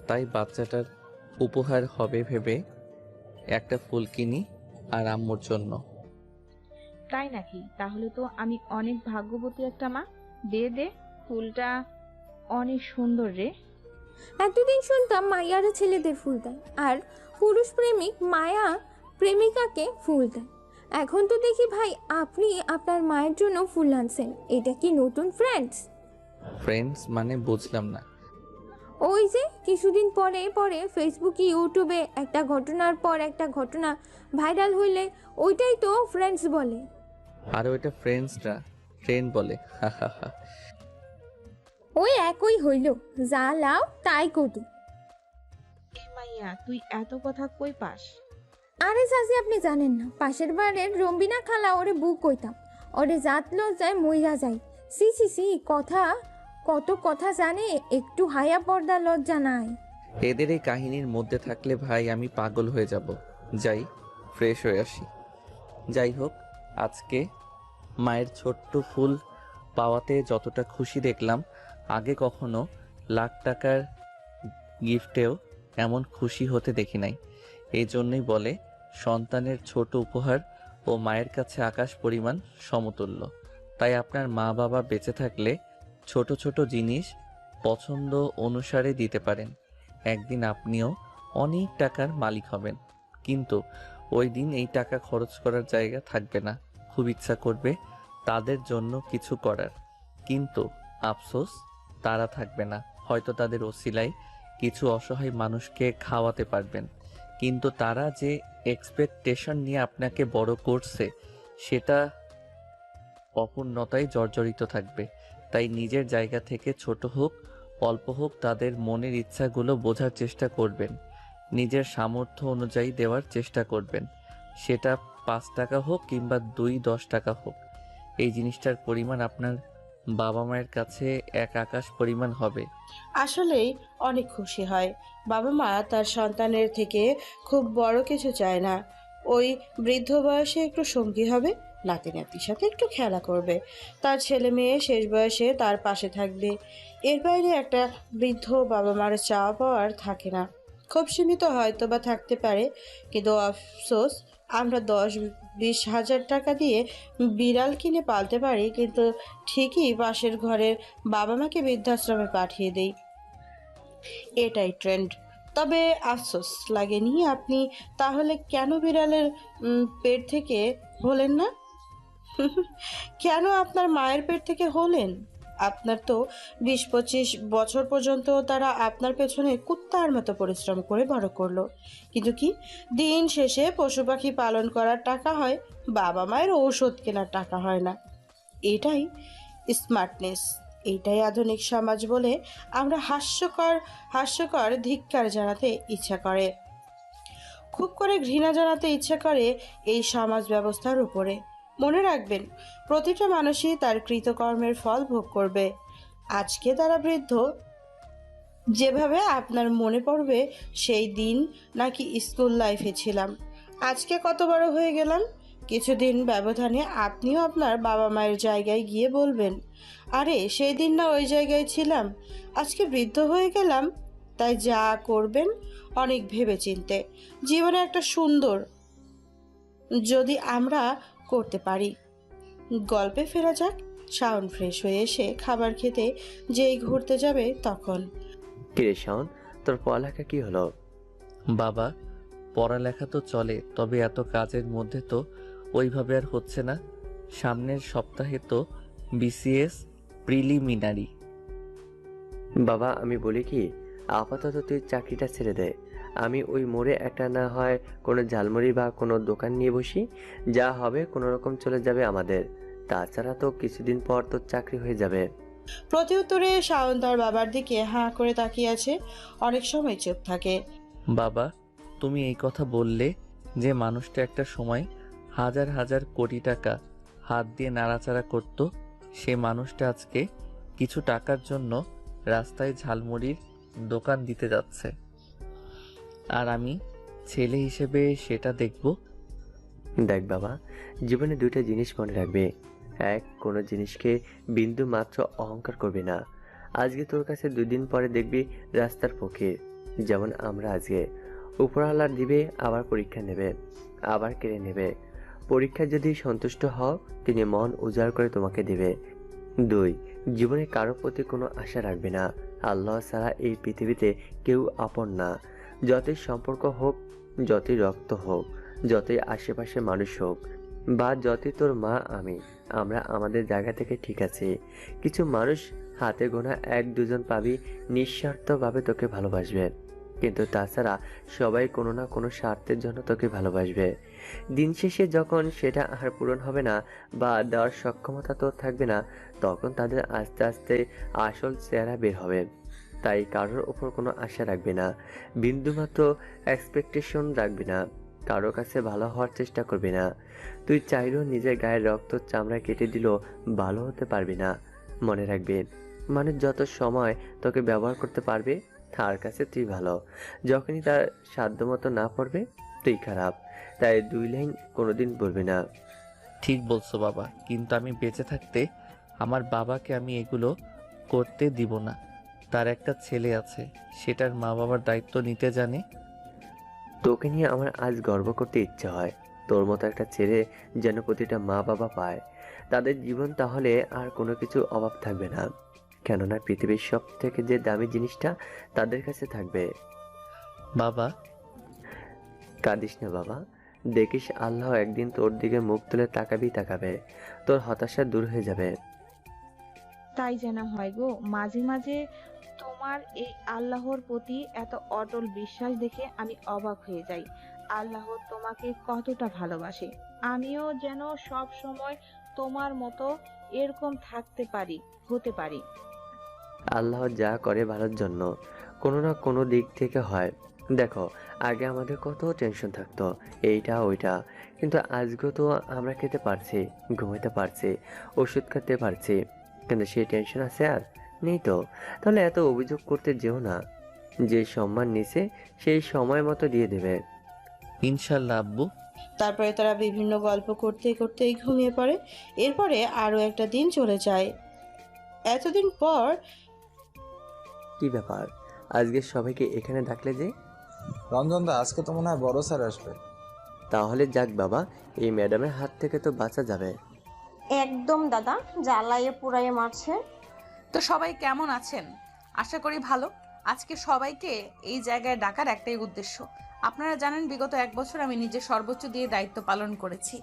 তাই বাচ্চাটার উপহার হবে ভেবে একটা ফুল কিনি আর আম্মুর জন্য। তাই নাকি? তাহলে তো আমি অনেক ভাগ্যবতী একটা মা। দে দে, ফুলটা অনেক সুন্দর রে। এতদিন শুনতাম মায়ারা ছেলেদের ফুল দেয় আর পুরুষ প্রেমিক মায়া প্রেমিকাকে ফুল দেয়। এখন তো দেখি ভাই আপনি আপনার মায়ের জন্য ফুল আনছেন। এটা কি নতুন ফ্রেন্ডস? ফ্রেন্ডস মানে বুঝলাম না। ওই যে কিছুদিন পরে পরে ফেসবুকে ইউটিউবে একটা ঘটনার পর একটা ঘটনা ভাইরাল হইলে ওইটাই তো ফ্রেন্ডস বলে। আর ওইটা ফ্রেন্ডস না, ফ্রেন্ড বলে। ওই একই হইল, যা লাও তাই কটু। এ মাইয়া, তুই এত কথা কই পাস? আরে চাচি আপনি জানেন না, পাশের বাড়ির রম্বিনা খালা ওরে বুক কইতাম, ওরে জাত লজ্জায় মইরা যাই। সি সি সি, কথা কত কথা জানে, একটু হায়া পর্দা লজ্জা নাই। এদের এই কাহিনীর মধ্যে থাকলে ভাই আমি পাগল হয়ে যাব। যাই, ফ্রেশ হয়ে আসি। যাই হোক, আজকে মায়ের ছোট্ট ফুল পাওয়াতে যতটা খুশি দেখলাম, আগে কখনো লাখ টাকার গিফটেও এমন খুশি হতে দেখি নাই। এই জন্যই বলে সন্তানের ছোট উপহার ও মায়ের কাছে আকাশ পরিমাণ সমতুল্য। তাই আপনার মা বাবা বেঁচে থাকলে ছোট ছোট জিনিস পছন্দ অনুসারে দিতে পারেন। একদিন আপনিও অনেক টাকার মালিক হবেন, কিন্তু ওই দিন এই টাকা খরচ করার জায়গা থাকবে না। খুব ইচ্ছা করবে তাদের জন্য কিছু করার, কিন্তু আফসোস তারা থাকবে না। হয়তো তাদের ওসিলায় কিছু অসহায় মানুষকে খাওয়াতে পারবেন, কিন্তু তারা যে এক্সপেকটেশন নিয়ে আপনাকে বড় করছে সেটা অপূর্ণতায় জর্জরিত থাকবে। তাই নিজের জায়গা থেকে ছোট হোক অল্প হোক তাদের মনের ইচ্ছাগুলো বোঝার চেষ্টা করবেন, নিজের সামর্থ্য অনুযায়ী দেওয়ার চেষ্টা করবেন। সেটা 5 টাকা হোক কিংবা 2-10 টাকা হোক, এই জিনিসটার পরিমাণ আপনার বাবা মায়ের কাছে এক আকাশ পরিমাণ হবে। আসলেই অনেক খুশি হয়। বাবা মা তার সন্তানের থেকে খুব বড় কিছু চায় না। ওই বৃদ্ধ বয়সে একটু সঙ্গী হবে, নাতি নাতির সাথে একটু খেলা করবে, তার ছেলে মেয়ে শেষ বয়সে তার পাশে থাকবে। এর বাইরে একটা বৃদ্ধ বাবা মার চাওয়া পাওয়ার থাকে না। খুব সীমিত হয়তো বা থাকতে পারে, কিন্তু আফসোস আমরা 10-20 হাজার টাকা দিয়ে বিড়াল কিনে পালতে পারি, কিন্তু ঠিকই পাশের ঘরের বাবা মাকে বৃদ্ধাশ্রমে পাঠিয়ে দেই। এটাই ট্রেন্ড। তবে আফসোস লাগেনি আপনি তাহলে কেন বিড়ালের পেট থেকে হলেন না? কেন আপনার মায়ের পেট থেকে হলেন? আপনার তো 20-25 বছর পর্যন্ত তারা আপনার পেছনে কুত্তার মতো পরিশ্রম করে বড় করলো, কিন্তু কি দিন শেষে পশু পাখি পালন করার টাকা হয়, বাবা মায়ের ঔষধ কেনার টাকা হয় না। এটাই স্মার্টনেস, এইটাই আধুনিক সমাজ বলে আমরা হাস্যকর ধিক্কার জানাতে ইচ্ছা করে, খুব করে ঘৃণা জানাতে ইচ্ছা করে এই সমাজ ব্যবস্থার উপরে। মনে রাখবেন, প্রতিটা মানুষই তার কৃতকর্মের ফল ভোগ করবে। আজকে তারা বৃদ্ধ, যেভাবে আপনার মনে পড়বে সেই দিন নাকি স্কুল লাইফে ছিলাম, আজকে কত বড় হয়ে গেলাম। কিছুদিন ব্যবধানে আপনিও আপনার বাবা মায়ের জায়গায় গিয়ে বলবেন, আরে সেই দিন না ওই জায়গায় ছিলাম, আজকে বৃদ্ধ হয়ে গেলাম। তাই যা করবেন অনেক ভেবেচিন্তে, জীবনে একটা সুন্দর যদি আমরা করতে পারি। গল্পে ফেরা যাক। শাওন ফ্রেশ হয়ে এসে খাবার খেতে যেই ঘুরতে যাবে তখন। কিরে শাওন, তোর পড়ালেখা কি হলো? বাবা, পড়ালেখা তো চলে, তবে এত কাজের মধ্যে তো ওইভাবে আর হচ্ছে না। সামনের সপ্তাহে তো বিসিএস প্রিলিমিনারি। বাবা আমি বলি কি, আপাতত তুই চাকরিটা ছেড়ে দে। আমি ওই মোড়ে একটা না হয় কোনো ঝালমুড়ি বা কোনো দোকান নিয়ে বসি, যা হবে কোনো রকম চলে যাবে আমাদের। তাছাড়া তো কিছুদিন পর তোর চাকরি হয়ে যাবে। প্রত্যুত্তরে শাওন তার বাবার দিকে হাঁ করে তাকিয়ে আছে, অনেক সময় চুপ থাকে। বাবা, তুমি এই কথা বললে যে মানুষটা একটা সময় হাজার হাজার কোটি টাকা হাত দিয়ে নাড়াচাড়া করত, সে মানুষটা আজকে কিছু টাকার জন্য রাস্তায় ঝালমুড়ির দোকান দিতে যাচ্ছে, আর আমি ছেলে হিসেবে সেটা দেখব। দেখ বাবা, জীবনে দুইটা জিনিস মনে রাখবে। এক, কোনো জিনিসকে বিন্দু মাত্র অহংকার করবি না। আজকে তোর কাছে 2 দিন পরে দেখবি রাস্তার ফকির, যেমন আমরা আজকে। উপরওয়ালা দিবে, আবার পরীক্ষা নেবে, আবার কেড়ে নেবে। পরীক্ষায় যদি সন্তুষ্ট হও, তিনি মন উজাড় করে তোমাকে দিবে। 2, জীবনে কারো প্রতি কোনো আশা রাখবে না। আল্লাহ ছাড়া এই পৃথিবীতে কেউ আপন না। যতই সম্পর্ক হোক, যতই রক্ত হোক, যতই আশেপাশে মানুষ হোক, বা যতই তোর মা আমি, আমরা আমাদের জায়গা থেকে ঠিক আছি। কিছু মানুষ হাতে গোনা 1-2 জন পাবি নিঃস্বার্থভাবে তোকে ভালোবাসবে, কিন্তু তাছাড়া সবাই কোনো না কোনো স্বার্থের জন্য তোকে ভালোবাসবে। দিন শেষে যখন সেটা আর পূরণ হবে না বা দেওয়ার সক্ষমতা তোর থাকবে না, তখন তাদের আস্তে আস্তে আসল চেহারা বের হবে। তাই কারোর ওপর কোনো আশা রাখবে না, বিন্দুমাত্র এক্সপেকটেশন রাখবে না, কারো কাছে ভালো হওয়ার চেষ্টা করবি না। তুই চাইলেও নিজের গায়ের রক্ত চামড়া কেটে দিলেও ভালো হতে পারবি না। মনে রাখবে, মানুষ যত সময় তোকে ব্যবহার করতে পারবে, তার কাছে তুই ভালো। যখনই তার সাধ্যমতো না পড়বে, তুই খারাপ। তাই 2 লাইন কোনোদিন বলবি না। ঠিক বলছো বাবা, কিন্তু আমি বেঁচে থাকতে আমার বাবাকে আমি এগুলো করতে দিব না। তার একটা ছেলে আছে, সেটার মা বাবার দায়িত্ব নিতে জানে। তোকে নিয়ে আমার আজ গর্ব করতে ইচ্ছে হয়। তোর মতো একটা ছেলে যেন প্রতিটা মা বাবা পায়, তাদের জীবন তাহলে আর কোনো কিছু অভাব থাকবে না। কেননা পৃথিবীর সব থেকে যে দামি জিনিসটা তাদের কাছে থাকবে। বাবা, কাঁদিস না বাবা, দেখিস আল্লাহ একদিন তোর দিকে মুখ তুলে তাকাবে, তোর হতাশা দূর হয়ে যাবে। তাই যেন হয় গো। মাঝে মাঝে তোমার এই আল্লাহর প্রতি এত অটল বিশ্বাস দেখে আমি অবাক হয়ে যাই। আল্লাহ তোমাকে কতটা ভালোবাসে। আমিও যেন সব সময় তোমার মতো এরকম থাকতে পারি, হতে পারি। আল্লাহ যা করে ভালোর জন্য, কোনো না কোনো দিক থেকে হয়। দেখো, আগে আমাদের কত টেনশন থাকতো, এইটা ওইটা, কিন্তু আজকে তো আমরা খেতে পারছি, ঘুমাতে পারছি, ওষুধ খেতে পারছি, কিন্তু সেই টেনশন আছে আর নেই তো। তাহলে এত অভিযোগ করতে যেও না। যে সম্মান নিছে সেই সময় মতো দিয়ে দেবে। ইনশাল্লাহ আব্বু। তারপরে তারা বিভিন্ন গল্প করতে করতেই ঘুমিয়ে পড়ে। এরপরে আরও একটা দিন চলে যায়। এতদিন পর কি ব্যাপার, আজকে সবাইকে এখানে ডাকলে যে? রঞ্জন দা, আজকে তো মনে হয় বড় স্যার আসবে। তাহলে যাক বাবা, এই ম্যাডামের হাত থেকে তো বাঁচা যাবে। একদম দাদা, জ্বালাইয়ে পুড়াইয়ে মারছে। তো সবাই কেমন আছেন? আশা করি ভালো। আজকে সবাইকে এই জায়গায় ডাকার একটাই উদ্দেশ্য। আপনারা জানেন বিগত 1 বছর আমি নিজের সর্বোচ্চ দিয়ে দায়িত্ব পালন করেছি।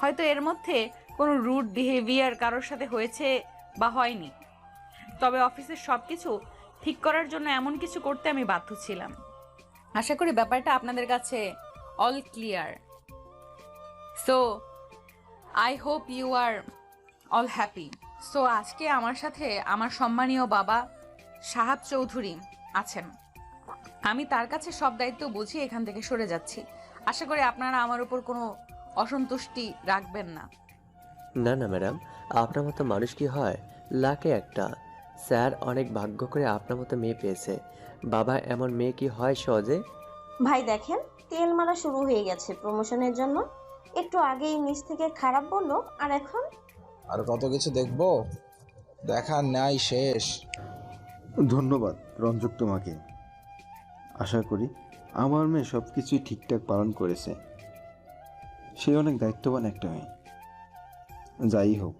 হয়তো এর মধ্যে কোনো রুড বিহেভিয়ার কারোর সাথে হয়েছে বা হয়নি, তবে অফিসের সব কিছু ঠিক করার জন্য এমন কিছু করতে আমি বাধ্য ছিলাম। আশা করি ব্যাপারটা আপনাদের কাছে all clear. So I hope you are all happy. So আজকে আমার সাথে আমার সম্মানীয় বাবা সাহাব চৌধুরী আছেন। আমি তার কাছে সব দায়িত্ব বুঝিয়ে এখান থেকে সরে যাচ্ছি। আশা করি আপনারা আমার উপর কোনো অসন্তুষ্টি রাখবেন না। না না ম্যাডাম, আপনার মতো মানুষ কি হয়? লাখে একটা। স্যার অনেক ভাগ্য করে আপনার মতো মেয়ে পেয়েছে। বাবা, এমন মেয়ে কি হয় সহজে? ভাই দেখেন, তেল মারা শুরু হয়ে গেছে প্রমোশনের জন্য। একটু আগেই নিচ থেকে খারাপ বললো, আর এখন আর কত কিছু দেখবো, দেখার ন্যায় শেষ। ধন্যবাদ রঞ্জক তোমাকে। আশা করি আমার মেয়ে সব কিছুই ঠিকঠাক পালন করেছে। সে অনেক দায়িত্ববান একটা মেয়ে। যাই হোক,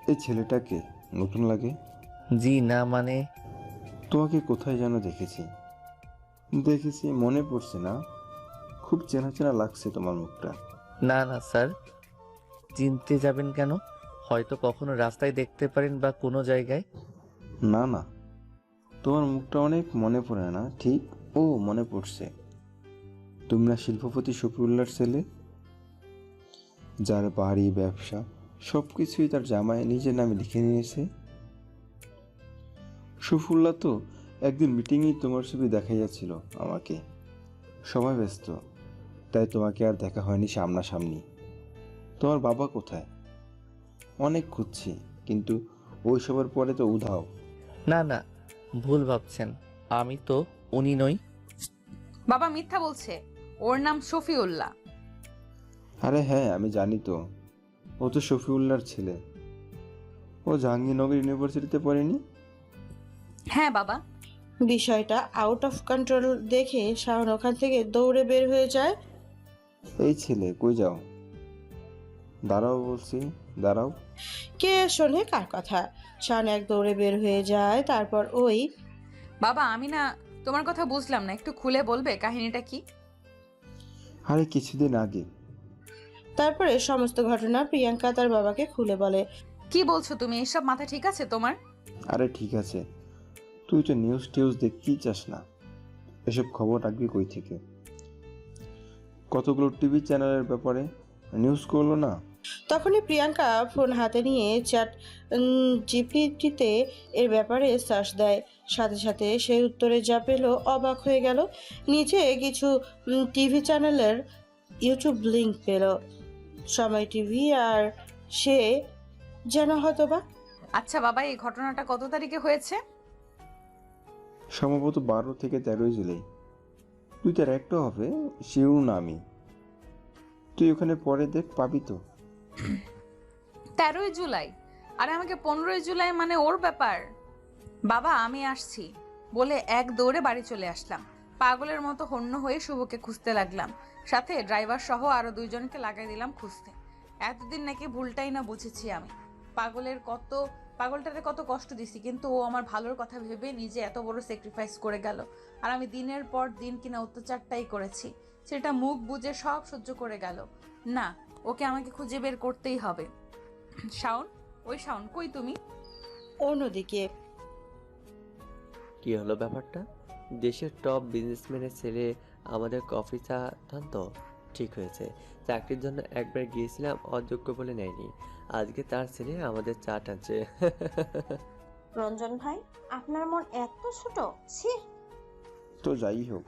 এই ছেলেটাকে নতুন লাগে? জি না, মানে তোমাকে কোথায় যেন দেখেছি। দেখেছি, মনে পড়ছে না? খুব চেনা চেনা লাগছে তোমার মুখটা। না না স্যার, চিনতে যাবেন কেন? হয়তো কখনো রাস্তায় দেখতে পারেন বা কোনো জায়গায়। না না, তোমার মুখটা অনেক মনে পড়ে না ঠিক। ও মনে পড়ছে, তুমি না শিল্পপতি শফিউল্লাহর ছেলে, যার বাড়ি ব্যবসা সব কিছুই তার জামাই নিজের নামে লিখে নিয়েছে। শফিউল্লাহ তো একদিন মিটিংয়েই তোমার ছবি দেখাইয়াছিল আমাকে। সময় ব্যস্ত, তাই তোমাকে আর দেখা হয়নি সামনাসামনি। তোমার বাবা কোথায়? অনেক খুঁজছি, কিন্তু ওই সবার পরে তো উধাও। না না, ভুল ভাবছেন, আমি তো উনি নই। বাবা মিথ্যা বলছে, ওর নাম শফিউল্লাহ। আরে হ্যাঁ, আমি জানি তো, ও তো শফিউল্লাহর ছেলে। ও জাহাঙ্গীরনগর ইউনিভার্সিটিতে পড়েনি? হ্যাঁ বাবা। বিষয়টা আউট অফ কন্ট্রোল দেখে শাওন ওখান থেকে দৌড়ে বের হয়ে যায়। এই ছেলে, কই যাও? দাঁড়াও বলছি, দাঁড়াও। কে শোনে কার কথা? শাওন এক দৌড়ে বের হয়ে যায়। তারপর ওই বাবা আমি না, তোমার কথা বুঝলাম না, একটু খুলে বলবে কাহিনীটা কি? আরে কিছুদিন আগে। তারপরে সমস্ত ঘটনা প্রিয়াঙ্কা তার বাবাকে খুলে বলে। কি বলছো তুমি? এসব মাথা ঠিক আছে তোমার? আরে ঠিক আছে, তুই তো নিউজ টিউজ দেখতেই চাস না, এসব খবর রাখবি কই থেকে? কতগুলো টিভি চ্যানেলের ব্যাপারে নিউজ করলো না? তখনই প্রিয়াঙ্কা ফোন হাতে নিয়ে চ্যাট জিপিটিতে এর ব্যাপারে সার্চ দেয়। সাথে সাথে সেই উত্তরে যা পেল অবাক হয়ে গেল। নিচে কিছু টিভি চ্যানেলের ইউটিউব লিংক পেল, সময় টিভি, আর সে যেন হতবাক। আচ্ছা বাবা, এই ঘটনাটা কত তারিখে হয়েছে? সম্ভবত 12 থেকে 13 জুলাই। তুই তার একটা হবে, শিওর না আমি। তুই ওখানে পরে দেখ, পাবি তো। 13ই জুলাই? আরে আমাকে 15ই জুলাই মানে ওর ব্যাপার। বাবা আমি আসছি বলে এক দৌড়ে বাড়ি চলে আসলাম। পাগলের মতো হন্য হয়ে শুভকে খুঁজতে লাগলাম, সাথে ড্রাইভার সহ আরো 2 জনকে লাগাই দিলাম খুঁজতে। এতদিন নাকি ভুলটাই না বুঝেছি আমি। পাগলটারে কত কষ্ট দিছি, কিন্তু ও আমার ভালোর কথা ভেবে নিজে এত বড় স্যাক্রিফাইস করে গেল। আর আমি দিনের পর দিন কিনা অত্যাচারটাই করেছি, সেটা মুখ বুজে সব সহ্য করে গেল। না, ওকে আমাকে খুঁজে বের করতেই হবে। শাওন, ওই শাওন কই তুমি? অন্যদিকে কি হলো ব্যাপারটা? দেশের টপ বিজনেসম্যানের ছেলে আমাদের কফি চা টানতো। ঠিক হয়েছে, চাকরির জন্য একবার গিয়েছিলাম, অযোগ্য বলে নেয়নি। আজকে তার ছেলে আমাদের চা টানছে। রঞ্জন ভাই, আপনার মন এত ছোট? ছি। তো যাই হোক,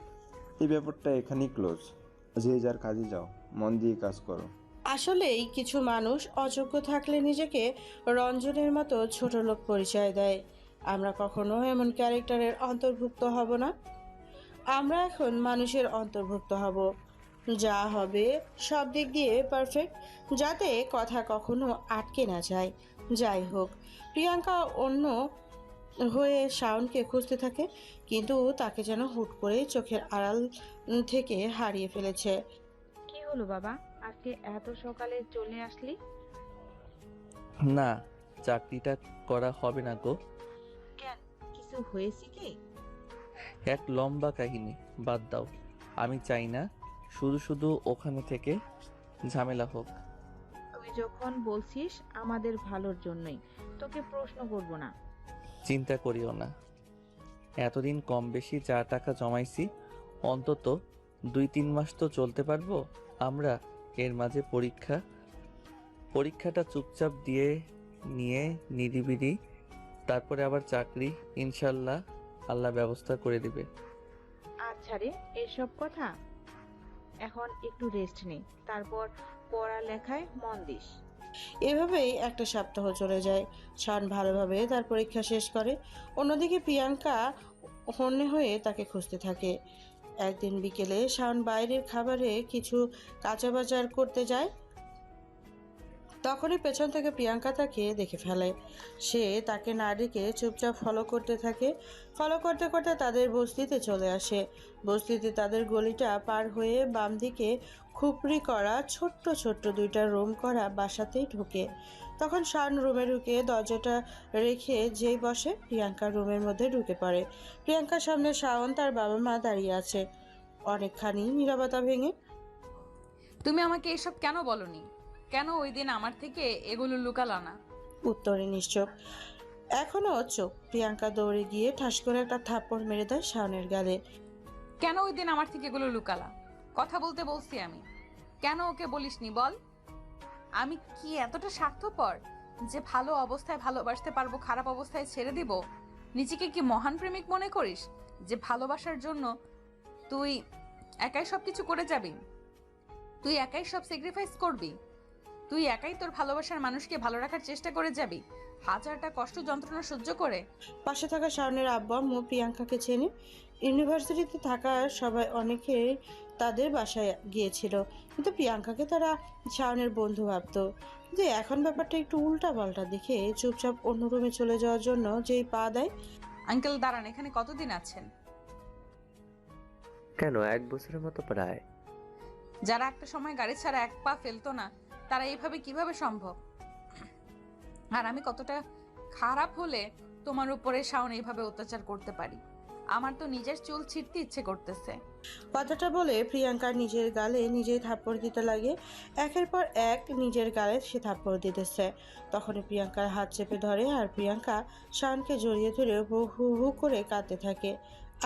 এই ব্যাপারটা এখানেই ক্লোজ। যে যার কাজে যাও, মন দিয়ে কাজ করো। আসলেই কিছু মানুষ অযোগ্য থাকলে নিজেকে রঞ্জনের মতো ছোট লোক পরিচয় দেয়। আমরা কখনো এমন ক্যারেক্টারের অন্তর্ভুক্ত হব না। আমরা এখন মানুষের অন্তর্ভুক্ত হব, যা হবে সব দিক দিয়ে পারফেক্ট, যাতে কথা কখনো আটকে না যায়। যাই হোক, প্রিয়াঙ্কা অন্য হয়ে শাওনকে খুঁজতে থাকে, কিন্তু তাকে যেন হুট করে চোখের আড়াল থেকে হারিয়ে ফেলেছে। কি হলো বাবা, আজকে এত সকালে চলে আসলি? না, চাকরিটা করা হবে না গো। কেন, কিছু হয়েছে কি? এক লম্বা কাহিনী, বাদ দাও। আমি চাই না শুধু শুধু ওখানে থেকে ঝামেলা হোক। তুই যখন বলছিস আমাদের ভালোর জন্যই, তোকে প্রশ্ন করব না। চিন্তা করিও না, এতদিন কম বেশি যা টাকা জমাইছি, অন্তত 2-3 মাস তো চলতে পারবো আমরা। এর মাঝে পরীক্ষাটা চুপচাপ দিয়ে নিয়ে নিরিবিলি, তারপরে আবার চাকরি ইনশাল্লাহ আল্লাহ ব্যবস্থা করে দিবে। আচ্ছা রে, এসব কথা এখন একটু রেস্ট নে, তারপর পড়ালেখায় মন দিস। এভাবেই একটা সপ্তাহ চলে যায়। শান ভালোভাবে তার পরীক্ষা শেষ করে। অন্যদিকে প্রিয়াঙ্কা হন্যে হয়ে তাকে খুঁজতে থাকে। একদিন বিকেলে শান বাইরের খাবারে কিছু কাঁচা বাজার করতে যায়। তখনই পেছন থেকে প্রিয়াঙ্কা তাকে দেখে ফেলে। সে তাকে না ডেকে চুপচাপ ফলো করতে থাকে। ফলো করতে করতে তাদের বস্তিতে চলে আসে। বস্তিতে তাদের গলিটা পার হয়ে বাম দিকে খুপড়ি করা ছোট্ট ছোট্ট 2টা রুম করা বাসাতেই ঢোকে। তখন শান রুমে ঢুকে দরজাটা রেখে যেই বসে প্রিয়াঙ্কা রুমের মধ্যে ঢুকে পড়ে। প্রিয়াঙ্কার সামনে শাওন তার বাবা মা দাঁড়িয়ে আছে। অনেকখানি নীরবতা ভেঙে তুমি আমাকে এসব কেন বলনি? কেন ওই দিন আমার থেকে এগুলো লুকালা না? উত্তরে নিশ্চুপ, এখনো চোখ। প্রিয়াঙ্কা দৌড়ে গিয়ে ঠাস করে একটা থাপ্পড় মেরে দেয় শাওনের গালে। কেন ওই দিন আমার থেকে এগুলো লুকালা? কথা বলতে বলছি আমি, কেন ওকে বলিসনি বল? আমি কি এতটা স্বার্থপর যে ভালো অবস্থায় ভালোবাসতে পারবো, খারাপ অবস্থায় ছেড়ে দিব? নিজেকে কি মহান প্রেমিক মনে করিস যে ভালোবাসার জন্য তুই একাই সব কিছু করে যাবি? তুই একাই সব স্যাক্রিফাইস করবি? তুই একাই তোর ভালোবাসার মানুষকে ভালো রাখার চেষ্টা করে যাবি, হাজারটা কষ্ট যন্ত্রণা সহ্য করে? পাশে থাকা শাওনের আব্বু আম্মু প্রিয়াঙ্কাকে চেনে। ইউনিভার্সিটিতে থাকা সবাই অনেকেই তাদের বাসায় গিয়েছিল, কিন্তু প্রিয়াঙ্কাকে তারা শাওনের বন্ধু ভাবতো। যে এখন ব্যাপারটা একটু উল্টা পাল্টা দেখে চুপচাপ অন্য রুমে চলে যাওয়ার জন্য যেই পা দেয়। আঙ্কেল দাঁড়ান, এখানে কতদিন আছেন? কেন, 1 বছরের মতো প্রায়। যারা একটা সময় গাড়ি ছাড়া এক পা ফেলতো না, তারা এইভাবে কিভাবে সম্ভব? আর আমি কতটা খারাপ হলে তোমার উপরে শাওন এইভাবে অত্যাচার করতে পারি? আমার তো নিজের চুল ছিঁড়তে ইচ্ছে করতেছে। কথাটা বলে প্রিয়াঙ্কা নিজের গালে নিজেই থাপ্পড় দিতে লাগে। একের পর এক নিজের গালে সে থাপ্পড় দিতেছে। তখনই প্রিয়াঙ্কার হাত চেপে ধরে আর প্রিয়াঙ্কা শাওনকে জড়িয়ে ধরে হু হু হু করে কাঁদতে থাকে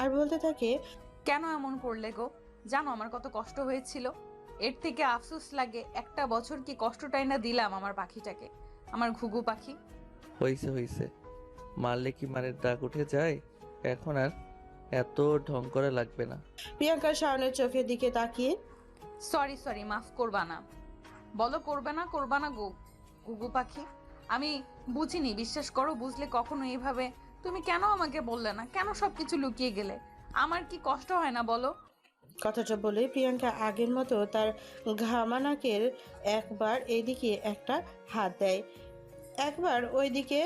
আর বলতে থাকে, কেন এমন করলে গো? জানো আমার কত কষ্ট হয়েছিল? এর থেকে আফসোস লাগে একটা বছর কি কষ্টটাই না দিলাম আমার পাখিটাকে, আমার ঘুঘু পাখি। হইছে হইছে, মারলে কি মারের দাগ উঠে যায়? এখন আর এত ঢং করা লাগবে না। প্রিয়াঙ্কা শাওনের চোখের দিকে তাকিয়ে, সরি মাফ করবা না? বলো করবা না গো ঘুঘু পাখি? আমি বুঝিনি, বিশ্বাস করো, বুঝলে কখনো এইভাবে তুমি কেন আমাকে বললে না? কেন সবকিছু লুকিয়ে গেলে? আমার কি কষ্ট হয় না বলো? কথাটা বলে প্রিয়াঙ্কা আগের মতো তার ঘামা নাকের একবার এইদিকে একটা হাত দেয়, একবার ওইদিকে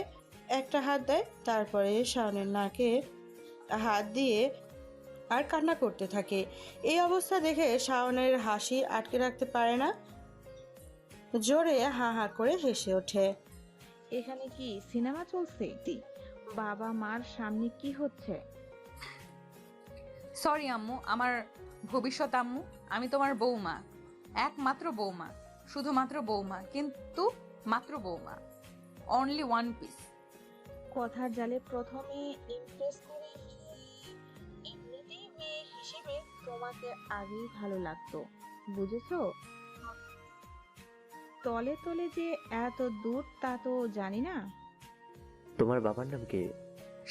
একটা হাত দেয়, তারপরে শাওনের নাকে হাত দিয়ে আর কান্না করতে থাকে। এই অবস্থা দেখে শাওনের হাসি আটকে রাখতে পারে না, জোরে হা হা করে হেসে ওঠে। এখানে কি সিনেমা চলছে? বাবা মার সামনে কি হচ্ছে? সরি আম্মু, আমার ভবিষ্যৎ আম্মু। আমি তোমার বৌমা, একমাত্র বৌমা, শুধুমাত্র বৌমা, কিন্তু মাত্র বৌমা, অনলি ওয়ান পিস। কথার জালে প্রথমে ইমপ্রেস করে এমনিতেই মেয়ে হিসেবে তোমাকে আগেই ভালো লাগতো, বুঝেছো? তলে তলে যে এত দূর তা তো জানি না। তোমার বাবার নাম কি?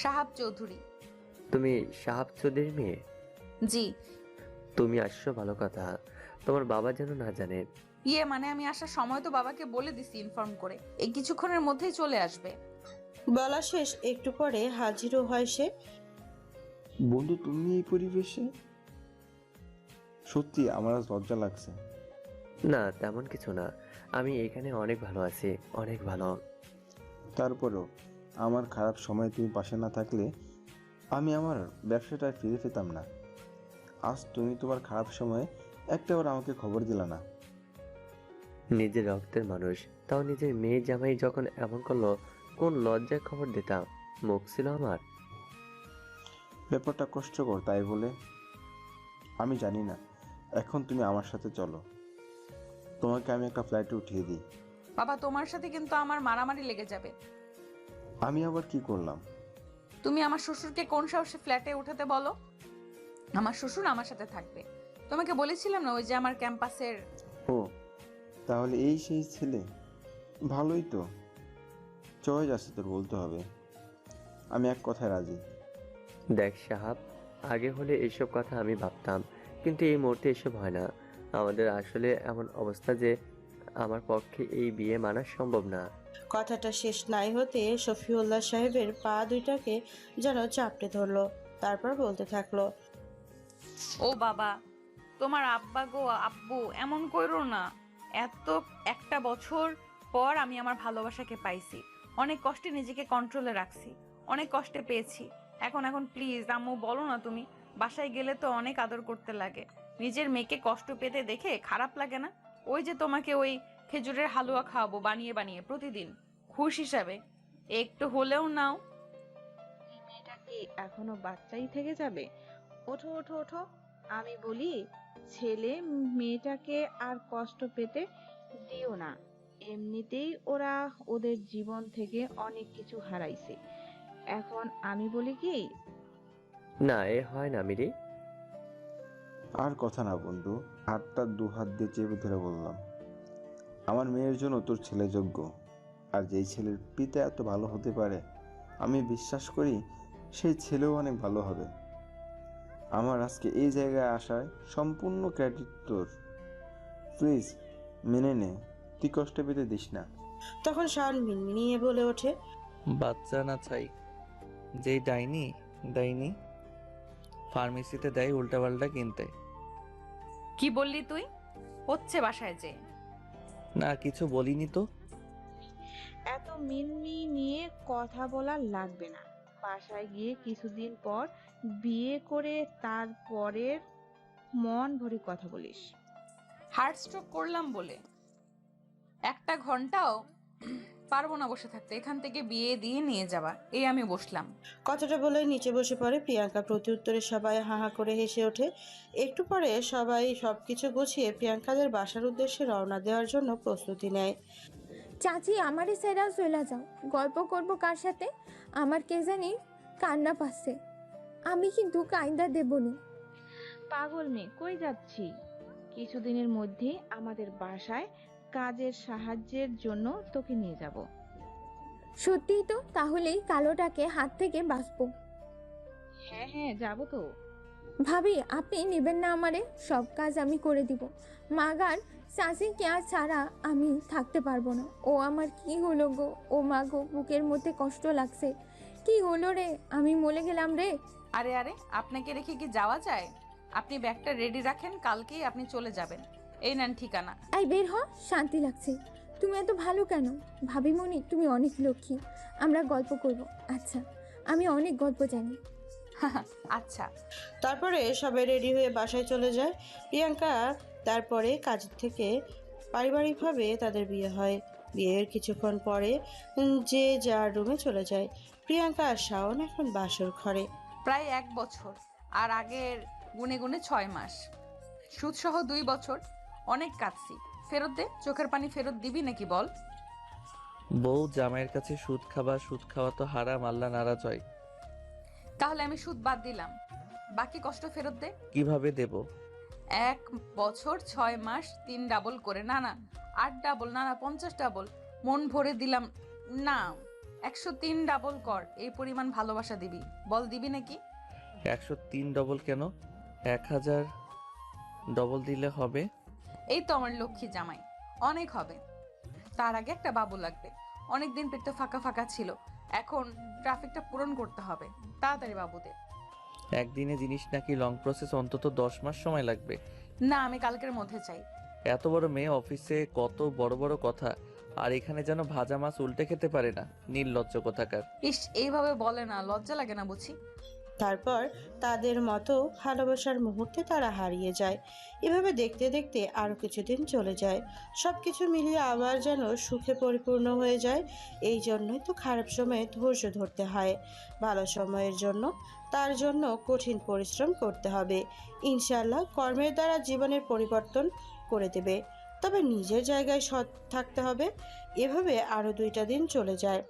সাহাব চৌধুরী। তুমি সাহাব চৌধুরীর মেয়ে? জি। তুমি আসছো, ভালো কথা। তোমার বাবা যেন না জানে। ইয়ে মানে আমি আসার সময় তো বাবাকে বলে দিছি ইনফর্ম করে, এই কিছুক্ষণের মধ্যেই চলে আসবে। বলা শেষ, একটু পরে হাজিরও হয় সে। বন্ধু, তুমি এই পরিবেশে? সত্যি আমার আজ লজ্জা লাগছে। না, তেমন কিছু না। আমি এখানে অনেক ভালো আছি, অনেক ভালো। তারপরেও আমার খারাপ সময় তুমি পাশে না থাকলে আমি আমার ব্যবসাটা ফিরে পেতাম না। আজ তুমি তোমার খারাপ সময়ে একটাবার আমাকে খবর দিলা না। নিজের রক্তের মানুষ, তাও নিজের মেয়ে জামাই যখন এমন করলো, কোন লজ্জায় খবর দিতাম? মুখ ছিল আমার। ব্যাপারটা কষ্টকর, তাই বলে আমি জানি না। এখন তুমি আমার সাথে চলো, তোমাকে আমি একটা ফ্লাইটে উঠিয়ে দিই। বাবা, তোমার সাথে কিন্তু আমার মারামারি লেগে যাবে। আমি আবার কি করলাম? তুমি আমার শ্বশুরকে কোন সাহসে ফ্ল্যাটে উঠাতে বলো? আমার শ্বশুর আমার সাথে থাকবে। তোমাকে বলেছিলাম না, ওই যে আমার ক্যাম্পাসের। ও, তাহলে এই সেই ছেলে? ভালোই তো, চয়েস আছে তোর, বলতে হবে। আমি এক কথায় রাজি। দেখ সাহাব, আগে হলে এইসব কথা আমি ভাবতাম, কিন্তু এই মুহূর্তে এসব হয় না। আমাদের আসলে এমন অবস্থা যে আমার পক্ষে এই বিয়ে মানা সম্ভব না। কথাটা শেষ নাই হতে শফিউল্লাহ সাহেবের পা দুইটাকে যেন চাপটে ধরলো, তারপর বলতে থাকলো, ও বাবা, তোমার আব্বা গো আব্বু, এমন কইরো না। এত একটা বছর পর আমি আমার ভালোবাসাকে পাইছি, অনেক কষ্টে নিজেকে কন্ট্রোলে রাখছি, অনেক কষ্টে পেয়েছি। এখন প্লিজ আম্মু বলো না তুমি। বাসায় গেলে তো অনেক আদর করতে লাগে, নিজের মেয়েকে কষ্ট পেতে দেখে খারাপ লাগে না? ওই যে তোমাকে ওই খেজুরের হালুয়া খাওয়াবো বানিয়ে বানিয়ে প্রতিদিন, ঘুষ হিসাবে একটু হলেও নাও। এই মেয়েটা কি এখনো বাচ্চাই থেকে যাবে? ওঠো ওঠো ওঠো। আমি বলি, ছেলে মেয়েটাকে আর কষ্ট পেতে দিও না। এমনিতেই ওরা ওদের জীবন থেকে অনেক কিছু হারাইছে। এখন আমি বলি কি, না, এ হয় না মিরি। আর কথা না বন্ধু, হাতটা দু হাত দিয়ে চেপে ধরে বললাম, আমার মেয়ের জন্য তোর ছেলে যোগ্য। আর যেই ছেলের পিতা এত ভালো হতে পারে, আমি বিশ্বাস করি সেই ছেলেও অনেক ভালো হবে। আমার আজকে এই জায়গায় আসার সম্পূর্ণ ক্রেডিট তোর। প্লিজ মেনে নে, তুই কষ্ট পেতে দিস না। তখন শাওন মিনমিনিয়ে বলে ওঠে, বাচ্চা না চাই, যেই ডাইনি ডাইনি ফার্মেসিতে দেয় উল্টাপাল্টা কিনতে। কি বললি তুই? হচ্ছে বাসায় যে। না কিছু বলিনি তো। এত মিনমি নিয়ে কথা বলা লাগবে না। বাসায় গিয়ে কিছুদিন পর বিয়ে করে তারপরের মন ভরে কথা বলিস। হার্ট স্ট্রোক করলাম বলে 1 ঘন্টাও পারবো না বসে থাকতে। এখান থেকে বিয়ে দিয়ে নিয়ে যাবা, এই আমি বসলাম। কথাটা বলে নিচে বসে পড়ে প্রিয়াঙ্কা। প্রতি উত্তরে সবাই হাহা করে হেসে ওঠে। একটু পরে সবাই সবকিছু গুছিয়ে প্রিয়াঙ্কাদের বাসার উদ্দেশ্যে রওনা দেওয়ার জন্য প্রস্তুতি নেয়। চাচি আমারে সেরা চলে যাও, গল্প করব কার সাথে? আমার কে জানি কান্না পাচ্ছে, আমি কিন্তু কাইন্দা দেবনি। পাগল মেয়ে, কই যাচ্ছি? কিছুদিনের মধ্যে আমাদের বাসায় কাজের সাহায্যের জন্য তোকে নিয়ে যাব। সত্যিই তো, তাহলেই কালোটাকে হাত থেকে বাঁচবো। হ্যাঁ হ্যাঁ, যাব তো। ভাবি আপনি নেবেন না আমারে? সব কাজ আমি করে দিব। মাগার চাচি কেয়ার ছাড়া আমি থাকতে পারবো না। ও আমার কি হলো গো, ও মা গো, বুকের মধ্যে কষ্ট লাগছে। কি হলো রে, আমি মরে গেলাম রে। আরে আরে, আপনাকে রেখে কি যাওয়া যায়? আপনি ব্যাগটা রেডি রাখেন, কালকেই আপনি চলে যাবেন। এই নেন ঠিকানা। এই বের হ, শান্তি লাগছে। তুমি এত ভালো কেন? ভাবিমণি তুমি অনেক লক্ষ্মী। আমরা গল্প করব। আচ্ছা, আমি অনেক গল্প জানি। আচ্ছা। তারপরে সবাই রেডি হয়ে বাসায় চলে যায়। প্রিয়াঙ্কা তারপরে কাজ থেকে পারিবারিকভাবে তাদের বিয়ে হয়। বিয়ের কিছুক্ষণ পরে যে যার রুমে চলে যায়। প্রিয়াঙ্কা আর শাওন এখন বাসর ঘরে। প্রায় 1 বছর, আর আগের গুনে গুনে 6 মাস, সুদসহ 2 বছর। অনেক কাঁদছি। ফেরত দে, চোখের পানি ফেরত দিবি নাকি বল? বউ জামাইয়ের কাছে সুদ খাওয়া তো হারাম, আল্লাহ নারাজ হয়। তাহলে আমি সুদ বাদ দিলাম, বাকি কষ্ট ফেরত দে। কিভাবে দেব? 1 বছর 6 মাস 3 ডাবল করে, না না 8 ডাবল, না না 50 ডাবল। মন ভরে দিলাম না, 103 ডাবল কর। এই পরিমাণ ভালোবাসা দিবি, বল দিবি নাকি? 103 ডবল কেন? 1000 ডবল দিলে হবে। এই তো আমার লক্ষ্মী জামাই, অনেক হবে। তার আগে একটা বাবু লাগবে। অনেকদিন পেটটা ফাঁকা ফাঁকা ছিল, এখন ট্রাফিকটা পূরণ করতে হবে। তাড়াতাড়ি বাবু দে। একদিনে জিনিস নাকি লং প্রসেস, অন্তত 10 মাস সময় লাগবে। না, আমি কালকের মধ্যে চাই। এত বড় মেয়ে, অফিসে কত বড় বড় কথা, আর এখানে যেন ভাজা মাছ উল্টে খেতে পারে না। নির্লজ্জ কোথাকার। ইস, এইভাবে বলে না, লজ্জা লাগে না বুঝি? তারপর তাদের মতো ভালোবাসার মুহূর্তে তারা হারিয়ে যায়। এভাবে দেখতে দেখতে আরও কিছুদিন চলে যায়। সব কিছু মিলিয়ে আবার যেন সুখে পরিপূর্ণ হয়ে যায়। এই জন্যই তো খারাপ সময়ে ধৈর্য ধরতে হয়। ভালো সময়ের জন্য তার জন্য কঠিন পরিশ্রম করতে হবে। ইনশাআল্লাহ কর্মের দ্বারা জীবনের পরিবর্তন করে দেবে। তবে নিজের জায়গায় সৎ থাকতে হবে। এভাবে আরও 2টা দিন চলে যায়।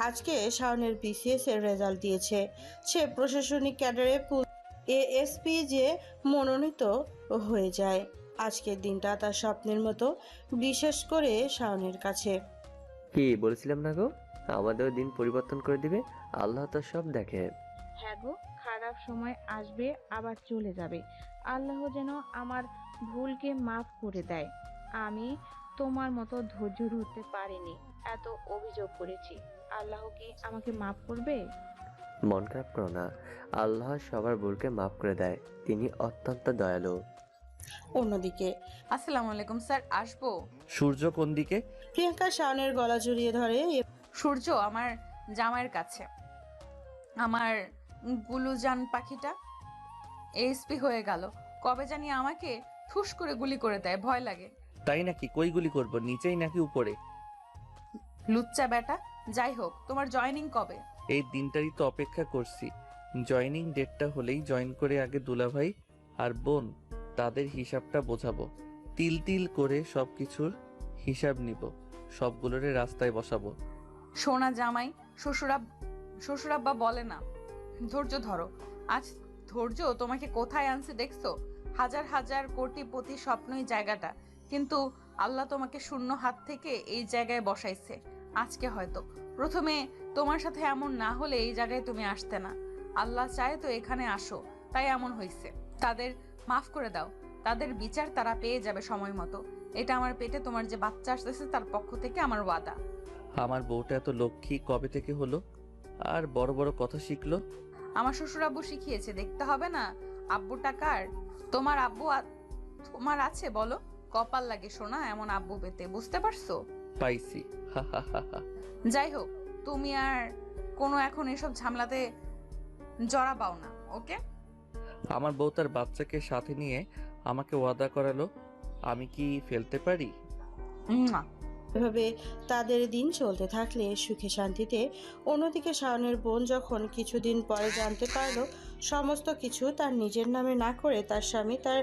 আজকে শাওনের বিসিএস এর রেজাল্ট দিয়েছে। সে প্রশাসনিক ক্যাডারে এএসপি যে মনোনীত হয়ে যায়। আজকের দিনটা তার স্বপ্নের মতো, বিশেষ করে শাওনের কাছে। কি বলেছিলাম না গো, আমাদেরও দিন পরিবর্তন করে দিবে। আল্লাহ তো সব দেখে। হ্যাঁ গো, খারাপ সময় আসবে আবার চলে যাবে। আল্লাহ যেন আমার ভুলকে মাফ করে দেয়। আমি তোমার মতো ধৈর্য ধরতে পারিনি, এত অভিযোগ করেছি। আল্লাহ কি আমাকে মাফ করবে? মন খারাপ করো না, আল্লাহ সবার ভুলকে মাফ করে দেয়, তিনি অত্যন্ত দয়ালু। অন্যদিকে আসসালামু আলাইকুম স্যার, আসবো? সূর্য কোন দিকে? প্রিয়াঙ্কা শাওনের গলা জড়িয়ে ধরে। সূর্য আমার জামাইয়ের কাছে। আমার গুলুজান পাখিটা এসপি হয়ে গেল। কবে জানি আমাকে ঠুস করে গুলি করে দেয়, ভয় লাগে। তাই নাকি? কই গুলি করব, নিচেই নাকি উপরে? লুচ্চা বেটা। যাই হোক, তোমার জয়েনিং কবে? এই দিনটারই তো অপেক্ষা করছি। জয়েনিং ডেটটা হলেই জয়েন করে আগে দুলাভাই আর বোন তাদের হিসাবটা বোঝাবো। তিল তিল করে সবকিছুর হিসাব নিব, সবগুলোরে রাস্তায় বসাবো। সোনা জামাই, শ্বশুরাব্বা বলে না ধৈর্য ধরো। আজ ধৈর্য তোমাকে কোথায় আনছে দেখছো? হাজার হাজার কোটিপতি স্বপ্নই জায়গাটা, কিন্তু আল্লাহ তোমাকে শূন্য হাত থেকে এই জায়গায় বসাইছে। আজকে হয়তো প্রথমে তোমার সাথে এমন না হলে এই জায়গায় তুমি আসতে না। আল্লাহ চায় তো এখানে আসো, তাই এমন হয়েছে। তাদের মাফ করে দাও, তাদের বিচার তারা পেয়ে যাবে সময় মতো। এটা আমার পেটে তোমার যে বাচ্চা আসতেছে তার পক্ষ থেকে আমার ওয়াদা। আমার বউটা এত লক্ষ্মী কবে থেকে হলো আর বড় বড় কথা শিখলো? আমার শ্বশুর আব্বু শিখিয়েছে, দেখতে হবে না? আব্বুটা কার? তোমার আব্বু তোমার আছে বলো? কপাল লাগে সোনা এমন আব্বু পেতে, বুঝতে পারছো? পাইছি, হা হা হা হা। যাই হোক, তুমি আর কোনো এখন এসব ঝামেলাতে জড়াবাও না, ওকে? আমার বউ তার বাচ্চাকে সাথে নিয়ে আমাকে ওয়াদা করালো, আমি কি ফেলতে পারি? মুয়া। এভাবে তাদের দিন চলতে থাকলে সুখে শান্তিতে। অন্যদিকে শাওনের বোন যখন কিছুদিন পরে জানতে পারলো সমস্ত কিছু তার নিজের নামে না করে তার স্বামী তার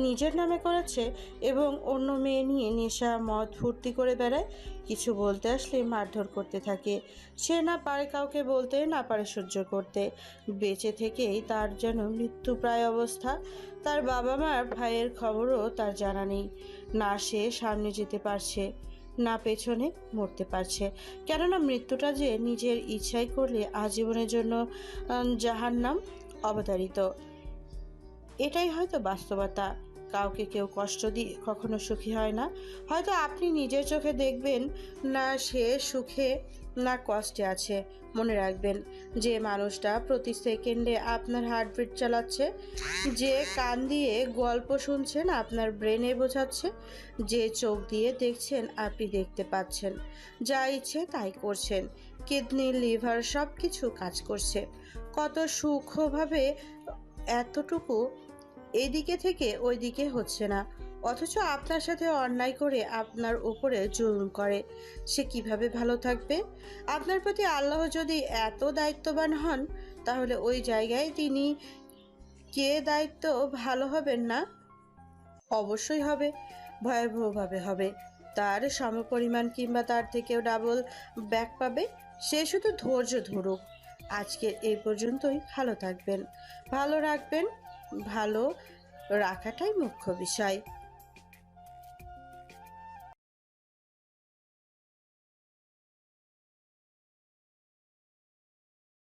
নিজের নামে করেছে এবং অন্য মেয়ে নিয়ে নেশা মদ ফুর্তি করে বেড়ায়, কিছু বলতে আসলে মারধর করতে থাকে। সে না পারে কাউকে বলতে, না পারে সহ্য করতে। বেঁচে থেকেই তার যেন মৃত্যুপ্রায় অবস্থা। তার বাবা মার ভাইয়ের খবরও তার জানা নেই। না সে সামনে যেতে পারছে, না পেছনে মরতে পারছে। কেননা মৃত্যুটা যে নিজের ইচ্ছাই করলে আজীবনের জন্য জাহান্নাম অবতারিত। এটাই হয়তো বাস্তবতা। কাউকে কেউ কষ্ট দিয়ে কখনো সুখী হয় না। হয়তো আপনি নিজের চোখে দেখবেন না সে সুখে না কষ্টে আছে। মনে রাখবেন, যে মানুষটা প্রতি সেকেন্ডে আপনার হার্টবিট চালাচ্ছে, যে কান দিয়ে গল্প শুনছেন আপনার ব্রেনে বোঝাচ্ছে, যে চোখ দিয়ে দেখছেন আপনি দেখতে পাচ্ছেন, যা ইচ্ছে তাই করছেন, কিডনি লিভার সব কিছু কাজ করছে, কত সূক্ষ্মভাবে এতটুকু এদিকে থেকে ওই দিকে হচ্ছে না, অথচ আপনার সাথে অন্যায় করে আপনার উপরে জুলুম করে, সে কিভাবে ভালো থাকবে? আপনার প্রতি আল্লাহ যদি এত দায়িত্ববান হন, তাহলে ওই জায়গায় তিনি কে দায়িত্ব ভালো হবেন না? অবশ্যই হবে, ভয়াবহভাবে হবে। তার সমপরিমাণ কিংবা তার থেকেও ডাবল ব্যাক পাবে। সে শুধু ধৈর্য ধরুক। আজকের এই পর্যন্তই। ভালো থাকবেন, ভালো রাখবেন, ভালো রাখাটাই মুখ্য বিষয়।